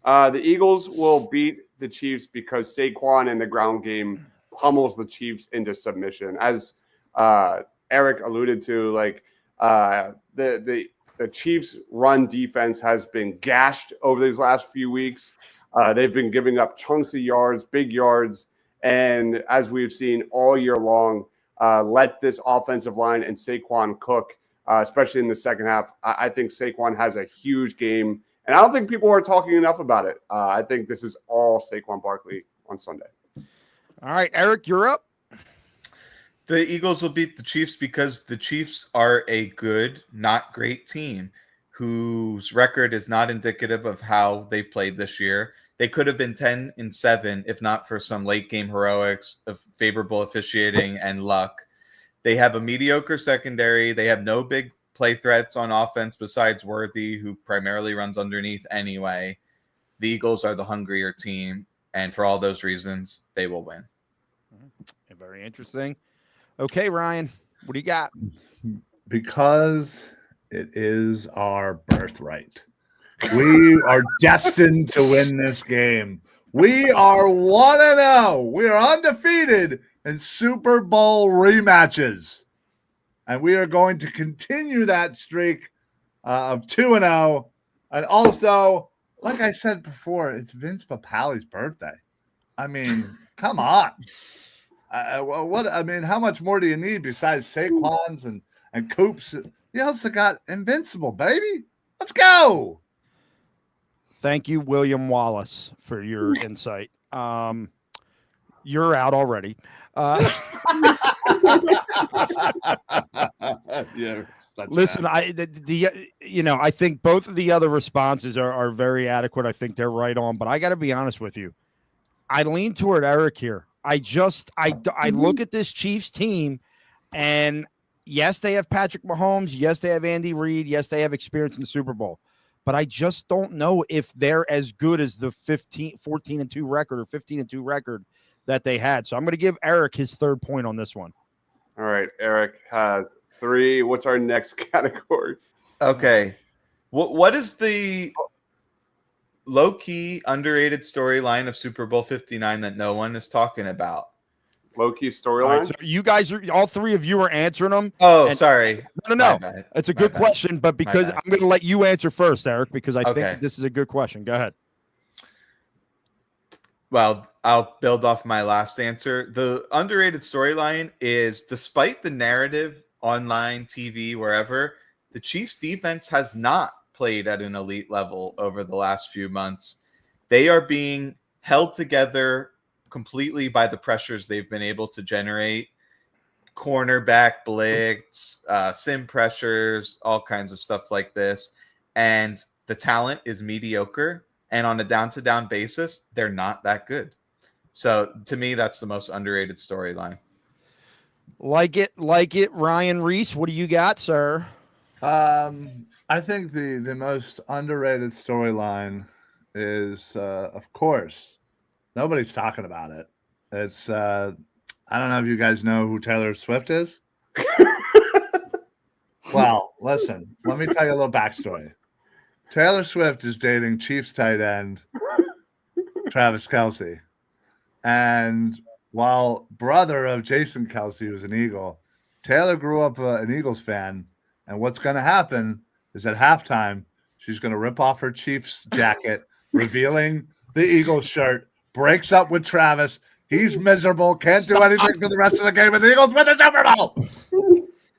The Eagles will beat the Chiefs because Saquon in the ground game pummels the Chiefs into submission. As Eric alluded to, like the Chiefs' run defense has been gashed over these last few weeks. They've been giving up chunks of yards, big yards, and as we've seen all year long, let this offensive line and Saquon cook, especially in the second half. I think Saquon has a huge game, and I don't think people are talking enough about it. I think this is all Saquon Barkley on Sunday. All right, Eric, you're up. The Eagles will beat the Chiefs because the Chiefs are a good, not great team whose record is not indicative of how they've played this year. They could have been 10-7 if not for some late game heroics of favorable officiating and luck. They have a mediocre secondary. They have no big play threats on offense besides Worthy, who primarily runs underneath anyway. The Eagles are the hungrier team, and for all those reasons, they will win. Very interesting. Okay, Ryan, what do you got? Because it is our birthright. We are destined to win this game. We are 1-0. We are undefeated in Super Bowl rematches. And we are going to continue that streak of 2-0. And also, like I said before, it's Vince Papale's birthday. I mean, come on. How much more do you need besides Saquon's and Coops? You also got Invincible, baby. Let's go. Thank you, William Wallace, for your insight. You're out already. Yeah. Listen, I think both of the other responses are very adequate. I think they're right on, but I got to be honest with you. I lean toward Eric here. I look at this Chiefs team, and yes, they have Patrick Mahomes. Yes, they have Andy Reid. Yes, they have experience in the Super Bowl. But I just don't know if they're as good as the 14-2 record or 15-2 record that they had. So I'm going to give Eric his third point on this one. All right, Eric has 3. What's our next category? Okay. What is the low-key underrated storyline of Super Bowl 59 that no one is talking about? Low-key All storyline? right, so you guys all 3 of you are answering them. Oh, sorry. No. My bad. It's a good bad. question, but because bad. I'm going to let you answer first, Eric, because I Okay. think this is a good question. Go ahead. Well, I'll build off my last answer. The underrated storyline is, despite the narrative online, TV, wherever, the Chiefs defense has not played at an elite level over the last few months. They are being held together completely by the pressures they've been able to generate. Cornerback blitz, sim pressures, all kinds of stuff like this. And the talent is mediocre. And on a down-to-down basis, they're not that good. So to me, that's the most underrated storyline. Like it, Ryan Reese. What do you got, sir? I think the most underrated storyline is, of course, nobody's talking about it. It's I don't know if you guys know who Taylor Swift is. Well, listen, let me tell you a little backstory. Taylor Swift is dating Chiefs tight end Travis Kelce. And while brother of Jason Kelce was an Eagle, Taylor grew up an Eagles fan. And what's going to happen is at halftime, she's going to rip off her Chiefs jacket, revealing the Eagles shirt, breaks up with Travis. He's miserable, can't do anything for the rest of the game, and the Eagles win the Super Bowl.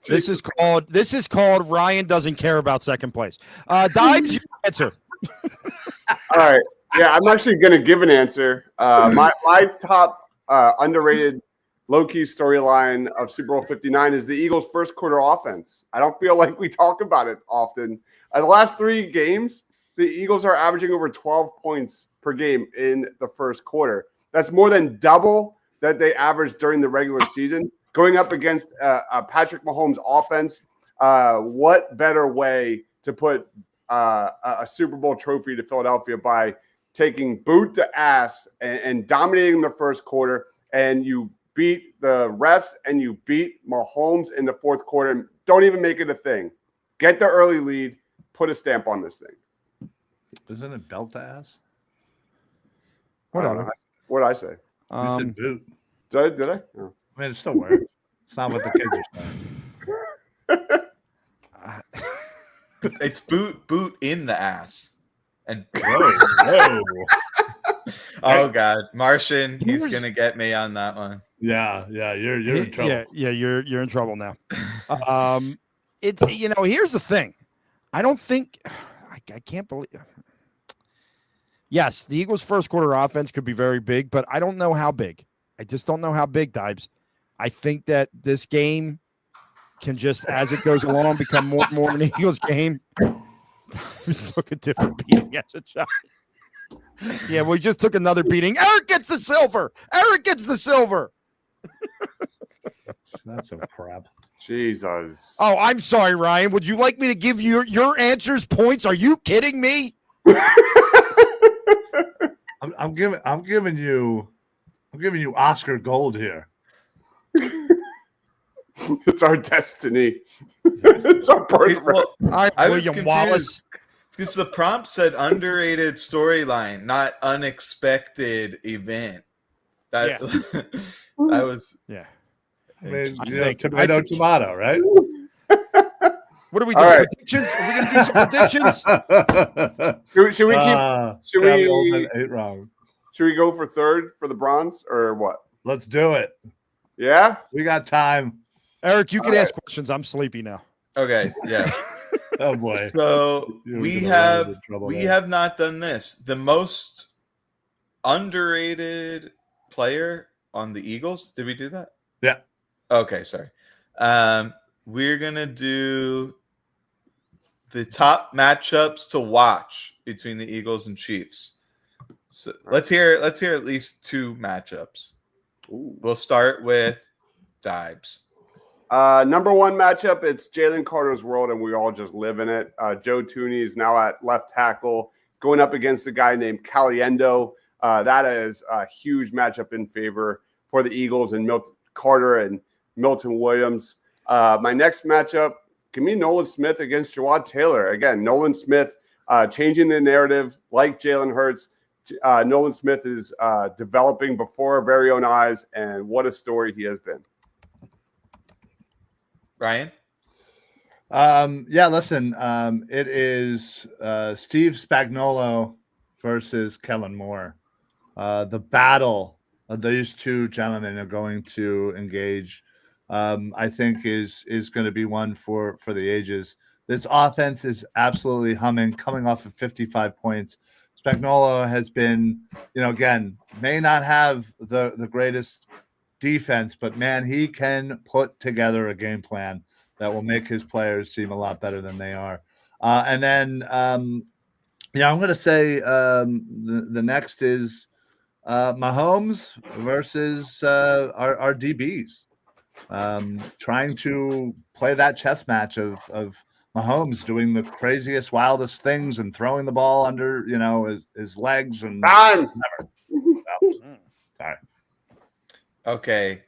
This is called Ryan doesn't care about second place. Dibes, your answer. All right. Yeah, I'm actually going to give an answer. My top underrated low-key storyline of Super Bowl 59 is the Eagles' first quarter offense. I don't feel like we talk about it often. The last 3 games, the Eagles are averaging over 12 points per game in the first quarter. That's more than double that they averaged during the regular season. Going up against Patrick Mahomes' offense, what better way to put a Super Bowl trophy to Philadelphia by taking boot to ass and dominating the first quarter, and you beat the refs and you beat Mahomes in the fourth quarter. And don't even make it a thing. Get the early lead. Put a stamp on this thing. Isn't it belt to ass? Whatever. What did I say? You said boot. Did I? No. I mean, it still works. It's not what the kids are saying. It's boot in the ass. And Whoa. oh god, Martian, he's Here's- gonna get me on that one. Yeah, you're in trouble. Yeah, you're in trouble now. It's here's the thing. I don't think I can't believe. Yes, the Eagles' first quarter offense could be very big, but I don't know how big. I just don't know how big, Dibes. I think that this game can just, as it goes along, become more an Eagles game. We just took a different beating as a child. Yeah, we just took another beating. Eric gets the silver. Eric gets the silver. That's some crap. Jesus. Oh, I'm sorry, Ryan. Would you like me to give you your answers points? Are you kidding me? I'm giving you Oscar Gold here. It's our destiny. It's our birthright. Well, All right, I was William Wallace. confused because the prompt said underrated storyline, not unexpected event. That I was. Yeah. I mean, I think- tomato, right? What are we All doing? right. Predictions? Are we going to do some predictions? Should we keep? Should Travel we? Oldman ate wrong. Should we go for third for the bronze or what? Let's do it. Yeah. We got time. Eric, you can All ask questions. I'm sleepy now. Okay, yeah. Oh boy. So You're we gonna run into have trouble we there. have not done this. The most underrated player on the Eagles. Did we do that? Yeah. Okay, sorry. We're gonna do the top matchups to watch between the Eagles and Chiefs. So let's hear at least 2 matchups. Ooh. We'll start with Dibes. Number one matchup, it's Jalen Carter's world, and we all just live in it. Joe Tooney is now at left tackle, going up against a guy named Caliendo. That is a huge matchup in favor for the Eagles and Carter and Milton Williams. My next matchup, give me Nolan Smith against Jawad Taylor. Again, Nolan Smith changing the narrative like Jalen Hurts. Nolan Smith is developing before our very own eyes, and what a story he has been. Ryan? Yeah, listen, it is Steve Spagnuolo versus Kellen Moore. The battle of these 2 gentlemen are going to engage, I think is going to be one for the ages. This offense is absolutely humming, coming off of 55 points. Spagnuolo has been, again, may not have the greatest defense, but man, he can put together a game plan that will make his players seem a lot better than they are. And then, I'm going to say the next is Mahomes versus our DBs, trying to play that chess match of Mahomes doing the craziest, wildest things and throwing the ball under, his legs and Time. Sorry. Okay.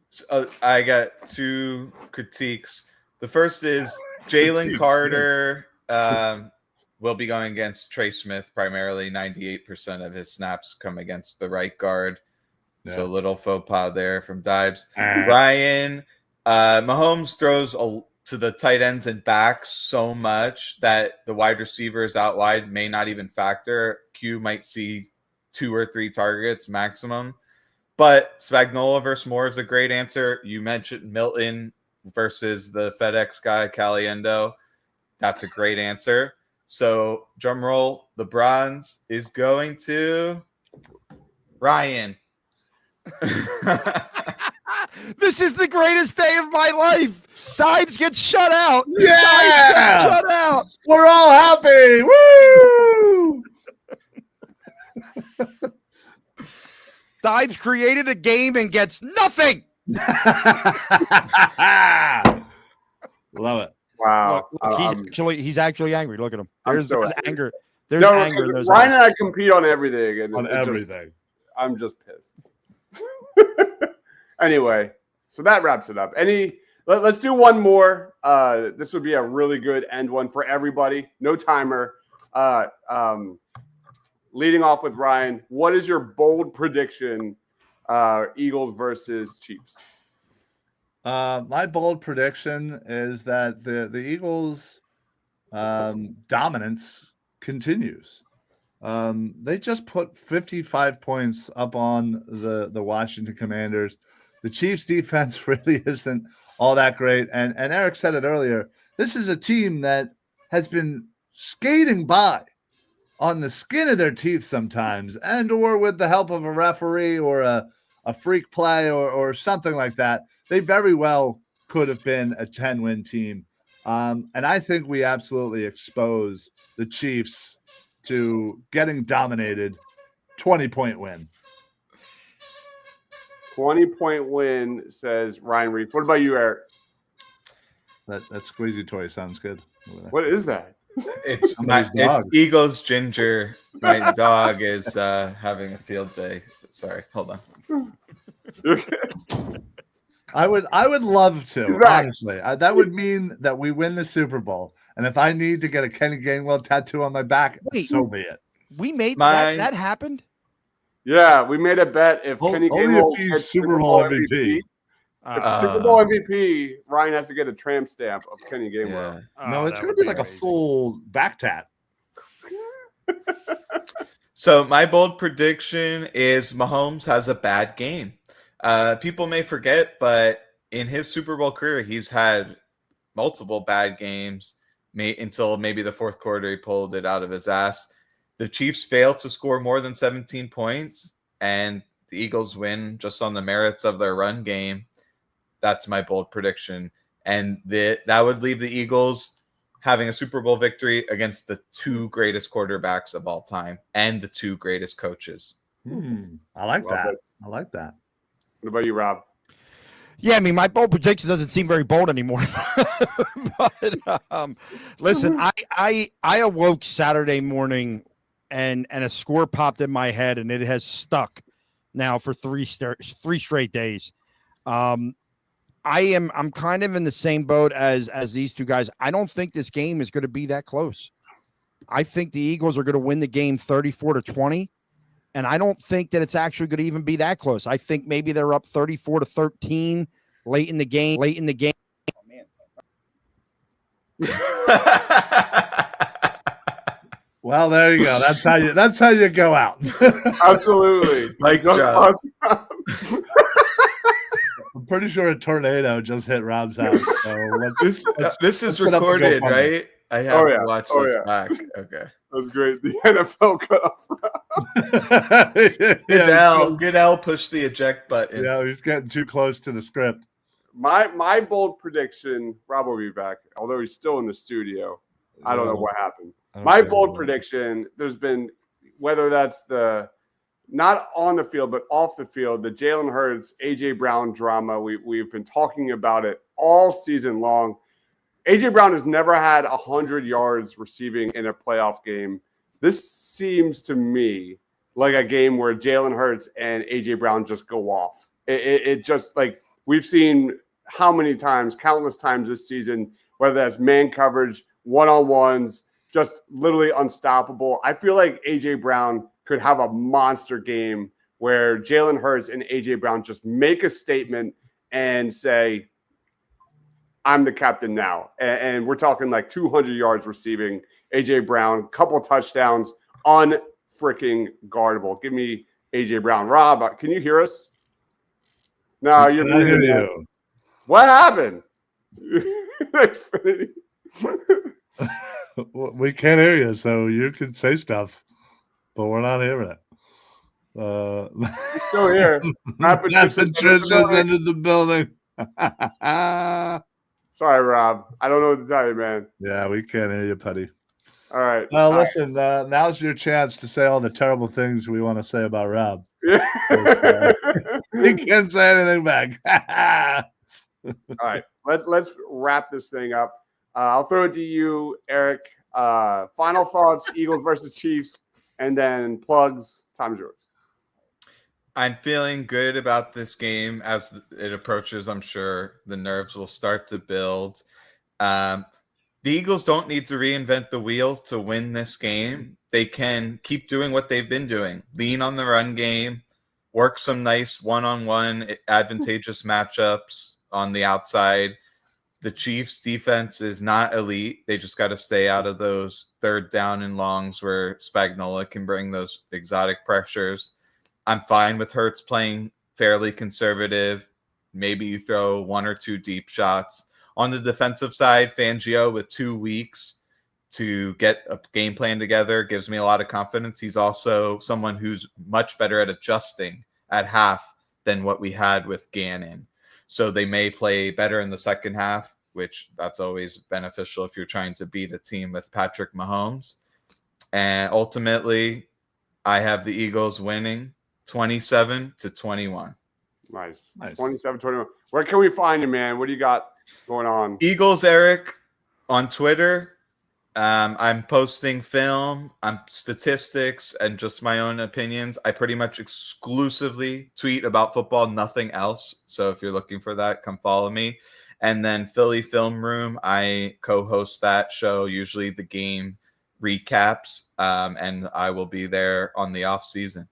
So, I got 2 critiques. The first is Jalen Carter will be going against Trey Smith primarily. 98% of his snaps come against the right guard. Yeah. So little faux pas there from Dibes. Ryan, Mahomes throws to the tight ends and backs so much that the wide receivers out wide may not even factor. Q might see 2 or 3 targets maximum. But Spagnuolo versus Moore is a great answer. You mentioned Milton versus the FedEx guy, Caliendo. That's a great answer. So drum roll, the bronze is going to Ryan. This is the greatest day of my life. Dimes gets shut out. Yeah! Dimes gets shut out. We're all happy. Woo! Dimes created a game and gets nothing. Love it. Wow. Look, he's actually angry. Look at him. I'm There's so anger. There's no, anger in those Ryan and eyes. I compete on everything. And On it just- everything. I'm just pissed. Anyway, so that wraps it up. Let's do one more. This would be a really good end one for everybody. No timer. Leading off with Ryan, what is your bold prediction? Eagles versus Chiefs. My bold prediction is that the Eagles' dominance continues. They just put 55 points up on the Washington Commanders. The Chiefs' defense really isn't all that great. And Eric said it earlier. This is a team that has been skating by on the skin of their teeth sometimes, and or with the help of a referee or a freak play or something like that. They very well could have been a 10-win team. And I think we absolutely expose the Chiefs to getting dominated. 20-point win. 20-point win, says Ryan Reed. What about you, Eric? That squeezy toy sounds good. What is that? It's Somebody's dog. it's Eagles Ginger. My dog is having a field day. Sorry, hold on. I would love to, He's back. honestly. That would mean that we win the Super Bowl. And if I need to get a Kenny Gainwell tattoo on my back, Wait. so be it. We made My- that happened. Yeah, we made a bet if Only Kenny if Gainwell he's gets Super Bowl MVP. If Super Bowl MVP, Ryan has to get a tramp stamp of Kenny Gainwell. Yeah. No, it's going to be like a full back tat. So my bold prediction is Mahomes has a bad game. People may forget, but in his Super Bowl career, he's had multiple bad games until maybe the fourth quarter he pulled it out of his ass. The Chiefs failed to score more than 17 points, and the Eagles win just on the merits of their run game. That's my bold prediction. And that would leave the Eagles having a Super Bowl victory against the two greatest quarterbacks of all time and the two greatest coaches. I like Love that. it. I like that. What about you, Rob? Yeah, I mean, my bold prediction doesn't seem very bold anymore. But listen, I awoke Saturday morning and a score popped in my head, and it has stuck now for three straight days. I'm kind of in the same boat as these two guys. I don't think this game is going to be that close. I think the Eagles are going to win the game 34-20. And I don't think that it's actually going to even be that close. I think maybe they're up 34-13 late in the game. Oh, man. Well, there you go. That's how you go out. Absolutely. Mic Just drop. I'm pretty sure a tornado just hit Rob's house. So This is put up a recorded, GoFundMe. right? I have yeah. to watch Oh, this yeah. back. Okay. That's great. The NFL cut off. Goodell pushed the eject button. Yeah, he's getting too close to the script. My bold prediction, Rob will be back, although he's still in the studio. I don't know what happened. My bold prediction, there's been, whether that's not on the field, but off the field, the Jalen Hurts, A.J. Brown drama. We've been talking about it all season long. A.J. Brown has never had 100 yards receiving in a playoff game. This seems to me like a game where Jalen Hurts and A.J. Brown just go off. It just, like, we've seen how many times, countless times this season, whether that's man coverage, one-on-ones, just literally unstoppable. I feel like A.J. Brown could have a monster game where Jalen Hurts and A.J. Brown just make a statement and say, I'm the captain now. And we're talking like 200 yards receiving. A.J. Brown, couple touchdowns, unfreaking guardable. Give me A.J. Brown. Rob, can you hear us? No, you're I hear muted. you. What happened? Xfinity. We can't hear you, so you can say stuff, but we're not hearing it. He's still here. Matt Matt Patricia's in the Patricia's building. entered the building. Sorry, Rob. I don't know what to tell you, man. Yeah, we can't hear you, Putty. All right. Well, All right. listen, now's your chance to say all the terrible things we want to say about Rob. Yeah. He can't say anything back. All right. Let's wrap this thing up. I'll throw it to you, Eric. Final thoughts: Eagles versus Chiefs, and then plugs. Time's yours. I'm feeling good about this game as it approaches. I'm sure the nerves will start to build. The Eagles don't need to reinvent the wheel to win this game. They can keep doing what they've been doing. Lean on the run game, work some nice one-on-one advantageous matchups on the outside. The Chiefs defense is not elite. They just got to stay out of those third down and longs where Spagnuolo can bring those exotic pressures. I'm fine with Hurts playing fairly conservative. Maybe you throw one or two deep shots. On the defensive side, Fangio with 2 weeks to get a game plan together gives me a lot of confidence. He's also someone who's much better at adjusting at half than what we had with Gannon. So they may play better in the second half, which that's always beneficial if you're trying to beat a team with Patrick Mahomes. And ultimately, I have the Eagles winning 27-21. Nice. 27-21. Where can we find you, man? What do you got going on? Eagles Eric on Twitter. I'm posting film, statistics, and just my own opinions. I pretty much exclusively tweet about football, nothing else. So if you're looking for that, come follow me. And then Philly Film Room, I co-host that show, usually the game recaps, and I will be there on the off season.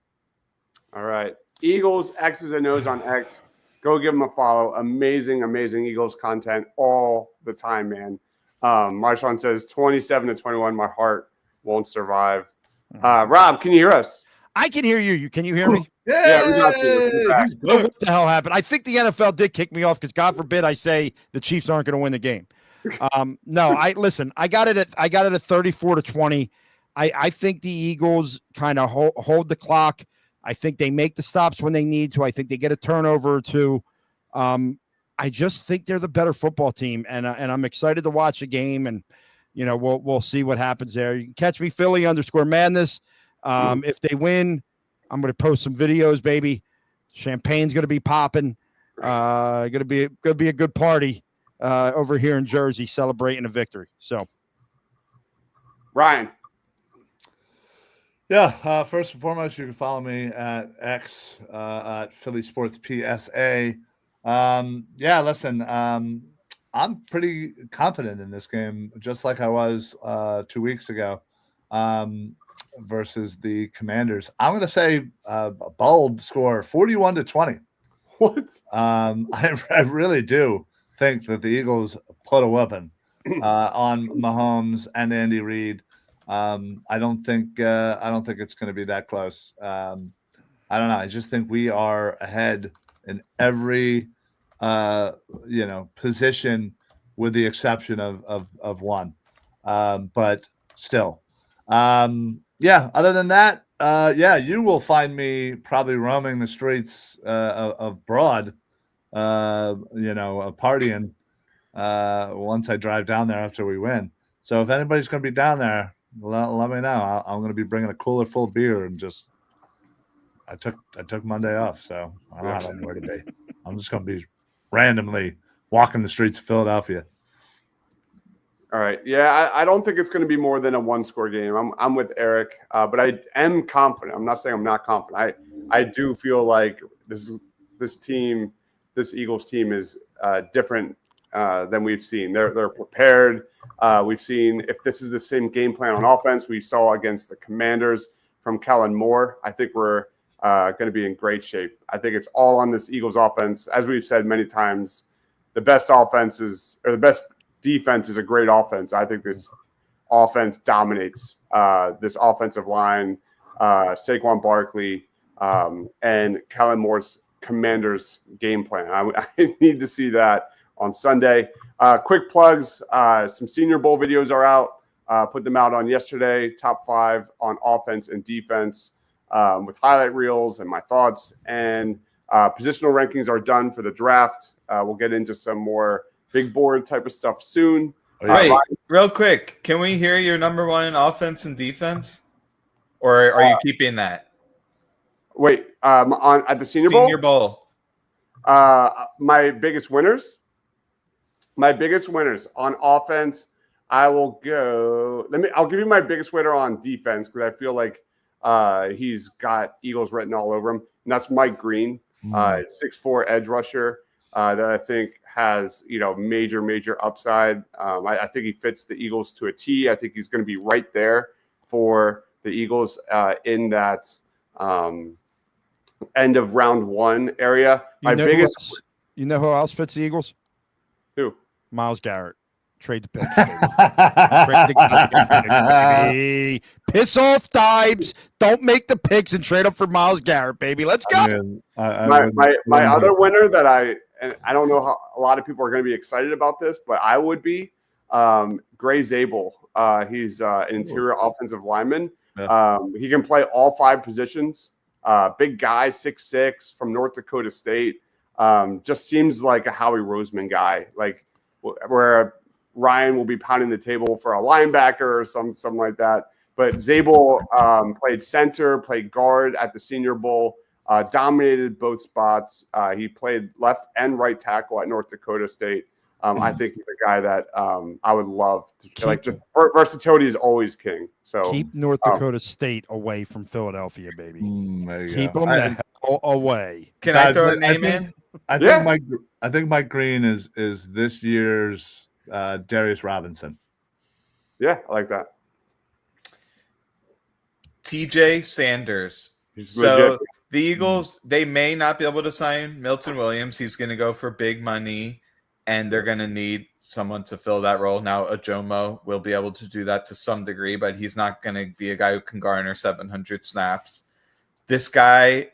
All right. Eagles, X's and O's on X. Go give them a follow. Amazing, amazing Eagles content all the time, man. Marshawn says 27-21. My heart won't survive. Rob, can you hear us? I can hear you. Can you hear me? Yeah, we got you. What the hell happened? I think the NFL did kick me off because God forbid I say the Chiefs aren't going to win the game. No, I got it at 34-20. I think the Eagles kind of hold the clock. I think they make the stops when they need to. I think they get a turnover or two. I just think they're the better football team, and I'm excited to watch the game. And we'll see what happens there. You can catch me Philly_madness. If they win, I'm going to post some videos, baby. Champagne's going to be popping. Going to be a good party over here in Jersey celebrating a victory. So, Ryan. Yeah, first and foremost, you can follow me at X at Philly Sports PSA. Yeah, listen, I'm pretty confident in this game, just like I was 2 weeks ago versus the Commanders. I'm going to say a bold score, 41-20. What? I really do think that the Eagles put a weapon on Mahomes and Andy Reid. I don't think it's going to be that close. I don't know. I just think we are ahead in every position, with the exception of one. But still, other than that, you will find me probably roaming the streets of Broad, partying once I drive down there after we win. So if anybody's going to be down there, let me know. I'm going to be bringing a cooler full of beer and just. I took Monday off, so I don't have anywhere to be. I'm just going to be randomly walking the streets of Philadelphia. All right. Yeah, I don't think it's going to be more than a one-score game. I'm with Eric, but I am confident. I'm not saying I'm not confident. I do feel like this Eagles team is different than we've seen. They're prepared. We've seen if this is the same game plan on offense we saw against the Commanders from Kellen Moore, I think we're going to be in great shape. I think it's all on this Eagles offense. As we've said many times, the best defense is a great offense. I think this offense dominates this offensive line, Saquon Barkley, and Kellen Moore's Commanders game plan. I need to see that on Sunday. Quick plugs. Some Senior Bowl videos are out Put them out on yesterday, top 5 on offense and defense with highlight reels and my thoughts. And positional rankings are done for the draft. We'll get into some more big board type of stuff soon. Wait, real quick. Can we hear your number 1 in offense and defense? Or are you keeping that? Wait, at the Senior Bowl? Senior Bowl. My biggest winners? My biggest winners on offense, I will go. I'll give you my biggest winner on defense because I feel like he's got Eagles written all over him. And that's Mike Green, 6'4" edge rusher that I think has major upside. I think he fits the Eagles to a T. I think he's going to be right there for the Eagles in that end of round 1 area. You know who else fits the Eagles? Who? Myles Garrett. Trade the picks. Trade the baby. Piss off, Dibes. Don't make the picks and trade up for Myles Garrett, baby. Let's go. My other winner that I don't know how a lot of people are going to be excited about this, but I would be Gray Zabel. He's an interior offensive lineman. Yeah. He can play all 5 positions. Big guy, 6'6", from North Dakota State. Just seems like a Howie Roseman guy, like where Ryan will be pounding the table for a linebacker or something like that. But Zabel played center, played guard at the Senior Bowl, dominated both spots. He played left and right tackle at North Dakota State. I think he's a guy that I would love to just versatility is always king. So keep North Dakota State away from Philadelphia, baby. Keep go. them the hell away. Can I throw a name in? I think Mike Green is this year's Darius Robinson. Yeah, I like that. TJ Sanders. So the Eagles, they may not be able to sign Milton Williams. He's going to go for big money, and they're going to need someone to fill that role. Now, Ajomo will be able to do that to some degree, but he's not going to be a guy who can garner 700 snaps. This guy,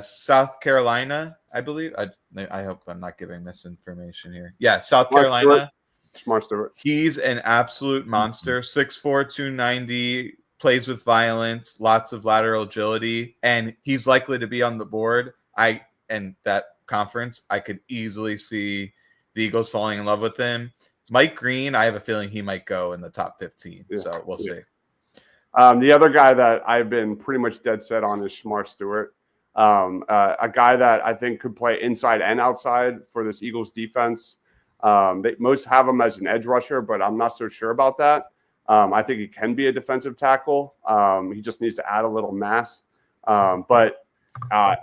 South Carolina, I believe. I hope I'm not giving misinformation here. Yeah, South Carolina. Smart Stewart. He's an absolute monster. 6'4", 290, plays with violence, lots of lateral agility, and he's likely to be on the board. And that conference, I could easily see the Eagles falling in love with him. Mike Green, I have a feeling he might go in the top 15. Yeah, so we'll see. The other guy that I've been pretty much dead set on is Smart Stewart. A guy that I think could play inside and outside for this Eagles defense. They most have him as an edge rusher, but I'm not so sure about that. I think he can be a defensive tackle. He just needs to add a little mass. But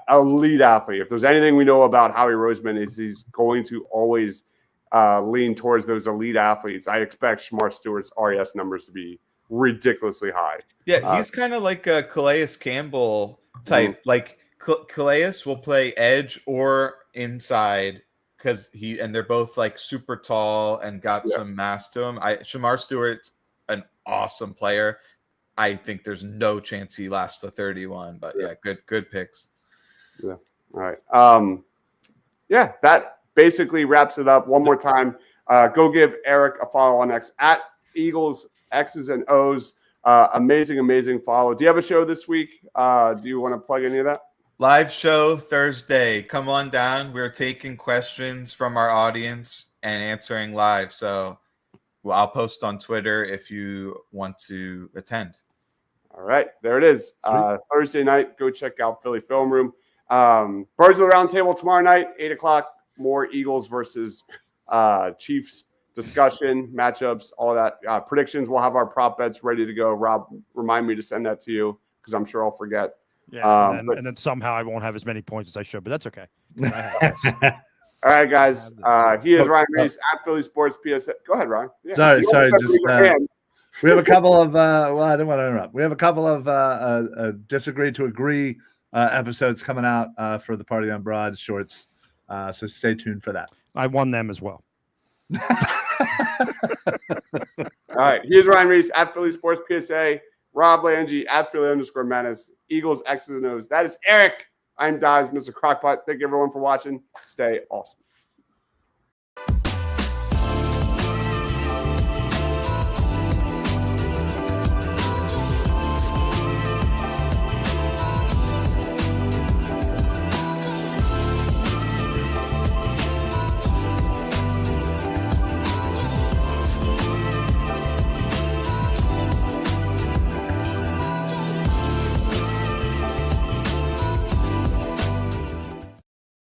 elite athlete. If there's anything we know about Howie Roseman is he's going to always lean towards those elite athletes. I expect Smart Stewart's RES numbers to be ridiculously high. Yeah, he's kind of like a Calais Campbell type. Like Calais will play edge or inside because they're both like super tall and got some mass to him. Shamar Stewart's an awesome player. I think there's no chance he lasts the 31, but good picks. Yeah. All right. That basically wraps it up. One more time, go give Eric a follow on X at Eagles X's and O's. Amazing follow. Do you have a show this week? Do you want to plug any of that? Live show Thursday. Come on down. We're taking questions from our audience and answering live. So I'll post on Twitter if you want to attend. All right, there it is. Thursday night, go check out Philly Film Room. Birds of the Round Table tomorrow night, 8 o'clock. More Eagles versus Chiefs discussion, matchups, all that. Predictions. We'll have our prop bets ready to go. Rob, remind me to send that to you because I'm sure I'll forget. Yeah, and then somehow I won't have as many points as I should, but that's okay. All right, guys. He is Ryan Reese at Philly Sports PSA. Go ahead, Ryan. Yeah. Sorry. We have a couple of I don't want to interrupt. We have a couple of disagree to agree episodes coming out for the Party on Broad shorts. So stay tuned for that. I won them as well. All right. Here's Ryan Reese at Philly Sports PSA. Rob Langy at Philly_Menace. Eagles X's and O's. That is Eric. I'm Dives, Mr. Crockpot. Thank you everyone for watching. Stay awesome.